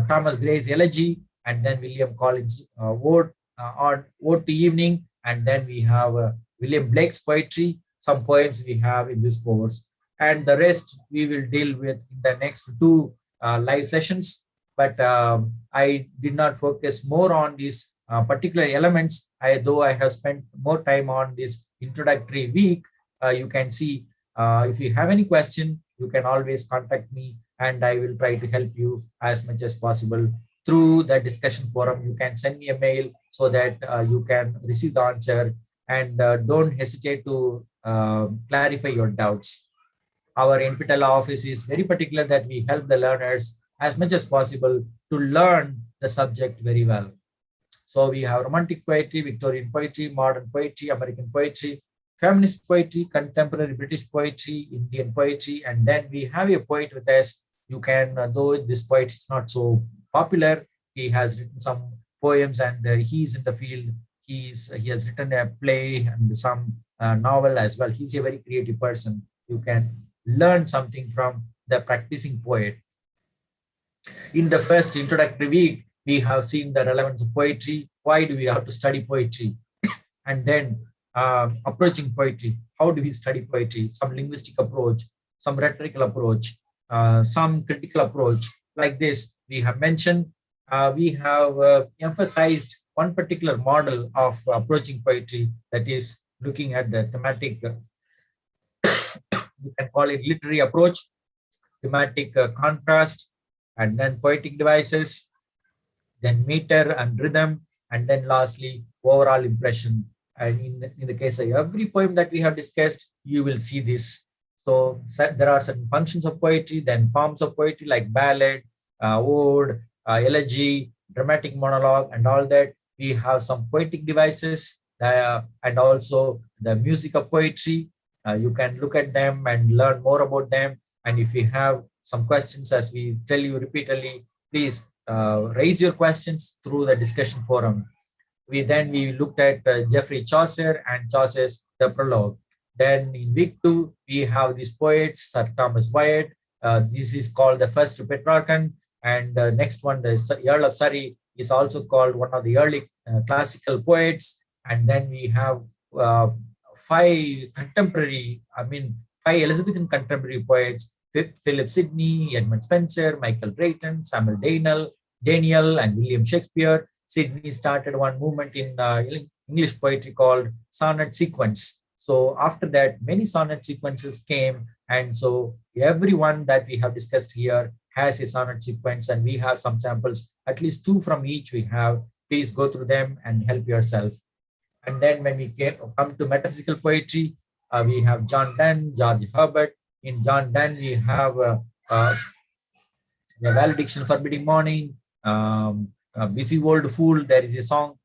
Thomas Gray's Elegy, and then William Collins' Ode to Evening, and then we have William Blake's poetry, some poems we have in this course, and the rest we will deal with in the next two live sessions. But I did not focus more on these particular elements, though I have spent more time on this introductory week. You can see if you have any question, you can always contact me and I will try to help you as much as possible through the discussion forum. You can send me a mail so that you can receive the answer, and don't hesitate to clarify your doubts. Our NPTEL office is very particular that we help the learners as much as possible to learn the subject very well. So we have romantic poetry, Victorian poetry, modern poetry, American poetry, feminist poetry, contemporary British poetry, Indian poetry, and then we have a poet with us. You can, though this poet is not so popular, he has written some poems and he's in the field. He has written a play and some novel as well. He's a very creative person. You can learn something from the practicing poet. In the first introductory week, we have seen the relevance of poetry. Why do we have to study poetry? And then approaching poetry. How do we study poetry? Some linguistic approach, some rhetorical approach, some critical approach. Like this, we have mentioned, we have emphasized one particular model of approaching poetry, that is looking at the thematic, you can call it literary approach, thematic contrast, and then poetic devices, then meter and rhythm, and then lastly, overall impression. And in the case of every poem that we have discussed, you will see this. So there are certain functions of poetry, then forms of poetry like ballad, ode, elegy, dramatic monologue, and all that. We have some poetic devices and also the music of poetry. You can look at them and learn more about them. And if you have some questions, as we tell you repeatedly, please raise your questions through the discussion forum. We looked at Geoffrey Chaucer and Chaucer's The Prologue. Then in week 2, we have these poets, Sir Thomas Wyatt. This is called the first Petrarchan. And the next one, the Earl of Surrey, is also called one of the early classical poets. And then we have 5 Elizabethan contemporary poets: Philip Sidney, Edmund Spenser, Michael Drayton, Samuel Daniel, and William Shakespeare. Sidney started one movement in English poetry called sonnet sequence. So after that, many sonnet sequences came. And so everyone that we have discussed here has a sonnet sequence, and we have some samples, at least 2 from each we have. Please go through them and help yourself. And then when we come to metaphysical poetry, we have John Donne, George Herbert. In John Donne, we have the Valediction Forbidding Morning, Busy Old Fool. There is a song,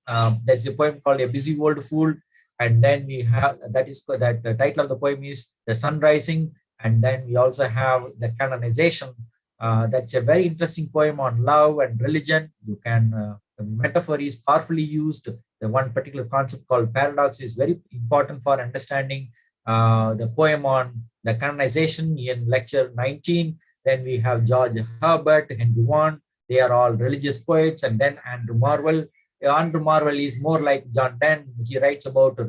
there's a poem called A Busy Old Fool. And then we have, the title of the poem is The Sun Rising. And then we also have the Canonization. That's a very interesting poem on love and religion. You can, the metaphor is powerfully used. The one particular concept called paradox is very important for understanding the poem on the canonization in lecture 19. Then we have George Herbert, Henry Vaughan. They are all religious poets. And then Andrew Marvell. Andrew Marvell is more like John Donne. He writes about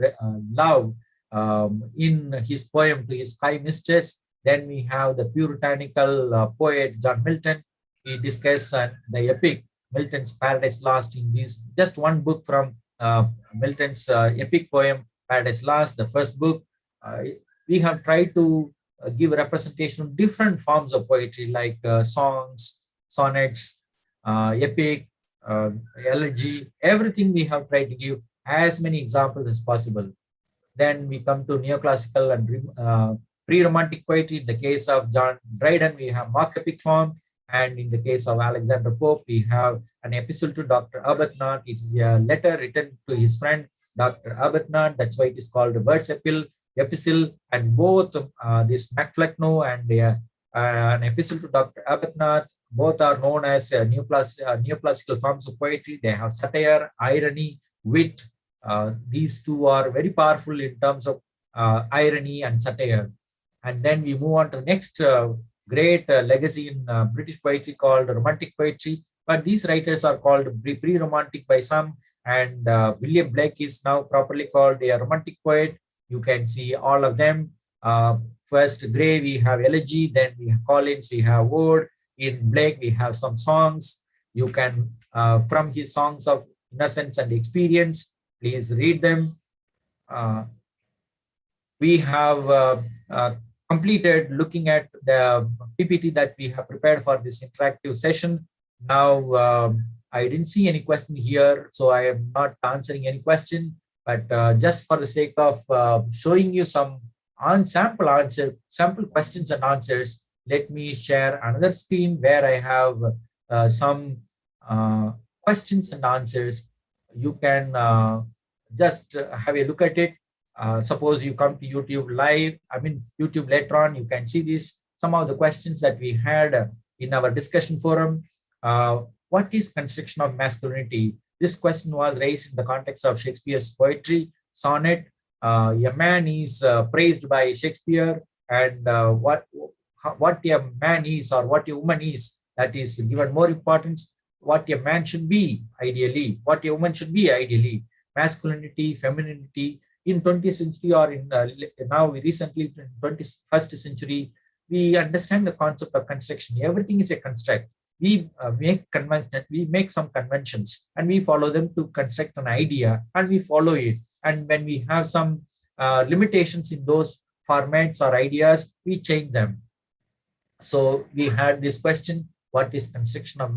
love in his poem to his sky mistress. Then we have the puritanical poet John Milton. He discusses the epic Milton's Paradise Lost in this just one book from Milton's epic poem Paradise Lost, the first book. We have tried to give representation of different forms of poetry like songs, sonnets, epic, elegy, everything we have tried to give as many examples as possible. Then we come to neoclassical and pre-romantic poetry. In the case of John Dryden, we have mock epic form. And in the case of Alexander Pope, we have an epistle to Dr. Arbuthnot. It is a letter written to his friend, Dr. Arbuthnot. That's why it is called the Bird's Epistle. And both this Macflecknoe and an epistle to Dr. Arbuthnot, both are known as neoclassical forms of poetry. They have satire, irony, wit. These two are very powerful in terms of irony and satire. And then we move on to the next great legacy in British poetry called Romantic poetry. But these writers are called pre-Romantic by some, and William Blake is now properly called a Romantic poet. You can see all of them. First Gray, we have elegy, then we have Collins, we have ode. In Blake, we have some songs. You can, from his songs of innocence and experience, please read them. We have completed looking at the PPT that we have prepared for this interactive session. Now, I didn't see any question here, so I am not answering any question, but just for the sake of showing you some sample questions and answers, let me share another screen where I have some questions and answers. You can just have a look at it. Suppose you come to YouTube live, YouTube later on, you can see this. Some of the questions that we had in our discussion forum. What is construction of masculinity? This question was raised in the context of Shakespeare's poetry, sonnet. A man is praised by Shakespeare, and what a man is or what a woman is, that is given more importance. What a man should be ideally, what a woman should be ideally, masculinity, femininity. In 20th century or in now recently in 21st century, we understand the concept of construction. Everything is a construct. We make some conventions and we follow them to construct an idea and we follow it. And when we have some limitations in those formats or ideas, we change them. So we had this question, what is construction of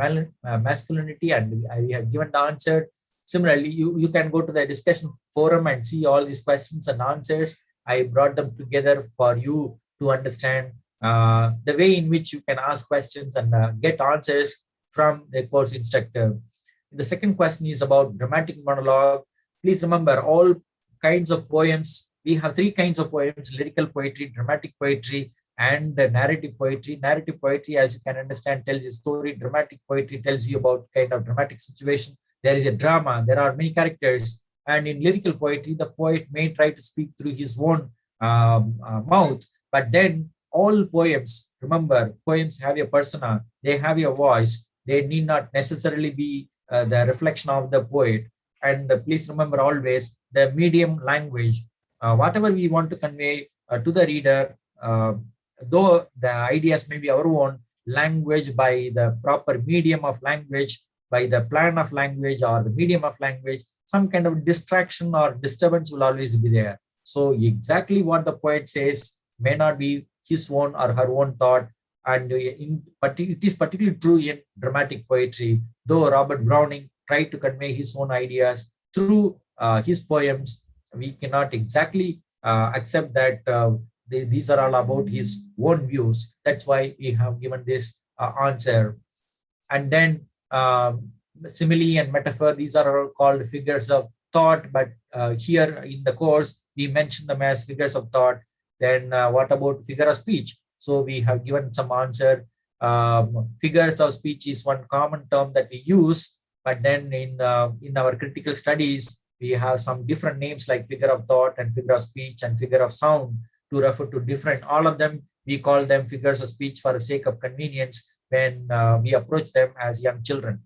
masculinity? And we have given the answer. Similarly, you can go to the discussion forum and see all these questions and answers. I brought them together for you to understand the way in which you can ask questions and get answers from the course instructor. The second question is about dramatic monologue. Please remember, all kinds of poems, we have three kinds of poems: lyrical poetry, dramatic poetry, and narrative poetry. Narrative poetry, as you can understand, tells a story. Dramatic poetry tells you about kind of dramatic situation. There is a drama, there are many characters. And in lyrical poetry, the poet may try to speak through his own mouth, but then all poems, remember, poems have a persona, they have a voice, they need not necessarily be the reflection of the poet. And please remember always the medium language, whatever we want to convey to the reader, though the ideas may be our own, language by the proper medium of language, by the plan of language or the medium of language, some kind of distraction or disturbance will always be there. So exactly what the poet says may not be his own or her own thought. And it is particularly true in dramatic poetry, though Robert Browning tried to convey his own ideas through his poems, we cannot exactly accept that these are all about his own views. That's why we have given this answer. And then simile and metaphor, these are all called figures of thought, but here in the course we mention them as figures of thought. Then what about figure of speech? So we have given some answer. Figures of speech is one common term that we use, but then in our critical studies we have some different names like figure of thought and figure of speech and figure of sound to refer to different, all of them we call them figures of speech for the sake of convenience when we approach them as young children.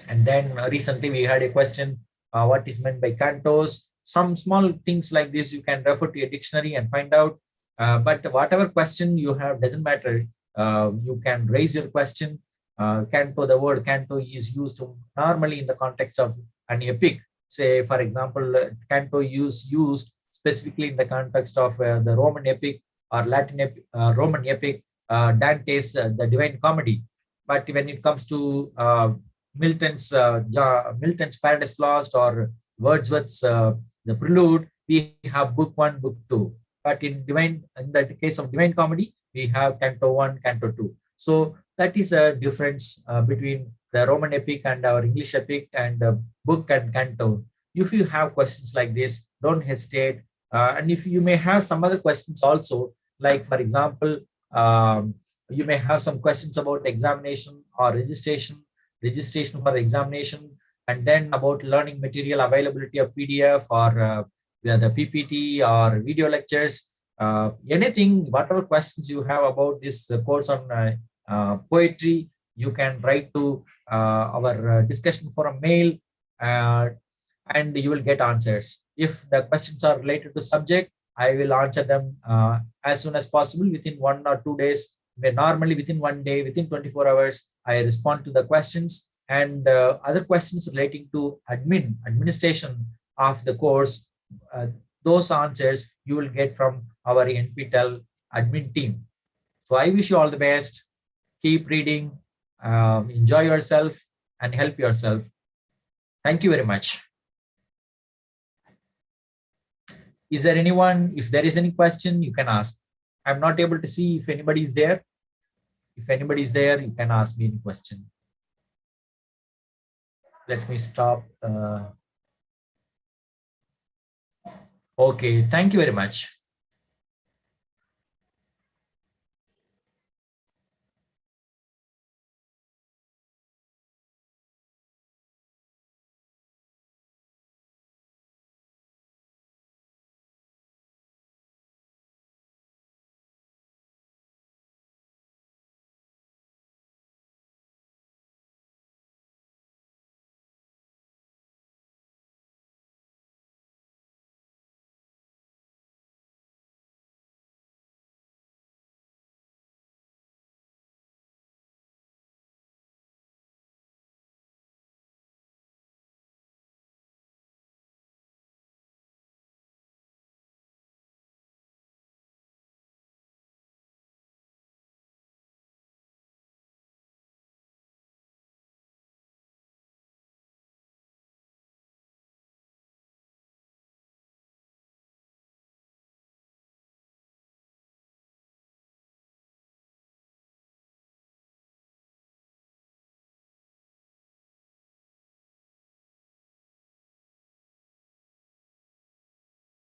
And then recently we had a question, what is meant by cantos? Some small things like this you can refer to a dictionary and find out. But whatever question you have, doesn't matter. You can raise your question. Canto, the word canto is used normally in the context of an epic. Say, for example, canto is used specifically in the context of the Roman epic or Latin epic, Roman epic, Dante's The Divine Comedy. But when it comes to Milton's Paradise Lost or Wordsworth's The Prelude, we have book 1, book 2. But in the case of Divine Comedy, we have Canto 1, Canto 2. So That is a difference between the Roman epic and our English epic and book and canto. If you have questions like this, don't hesitate. And if you may have some other questions also, like for example, you may have some questions about examination or registration for examination, and then about learning material availability of PDF or the PPT or video lectures, anything, whatever questions you have about this course on poetry, you can write to our discussion forum mail, and you will get answers. If the questions are related to subject, I will answer them as soon as possible within 1 or 2 days. Normally within 1 day, within 24 hours, I respond to the questions, and other questions relating to administration of the course. Those answers you will get from our NPTEL admin team. So I wish you all the best. Keep reading, enjoy yourself, and help yourself. Thank you very much. Is there anyone, if there is any question, you can ask. I'm not able to see if anybody is there. If anybody is there, you can ask me any question. Let me stop. Okay, thank you very much.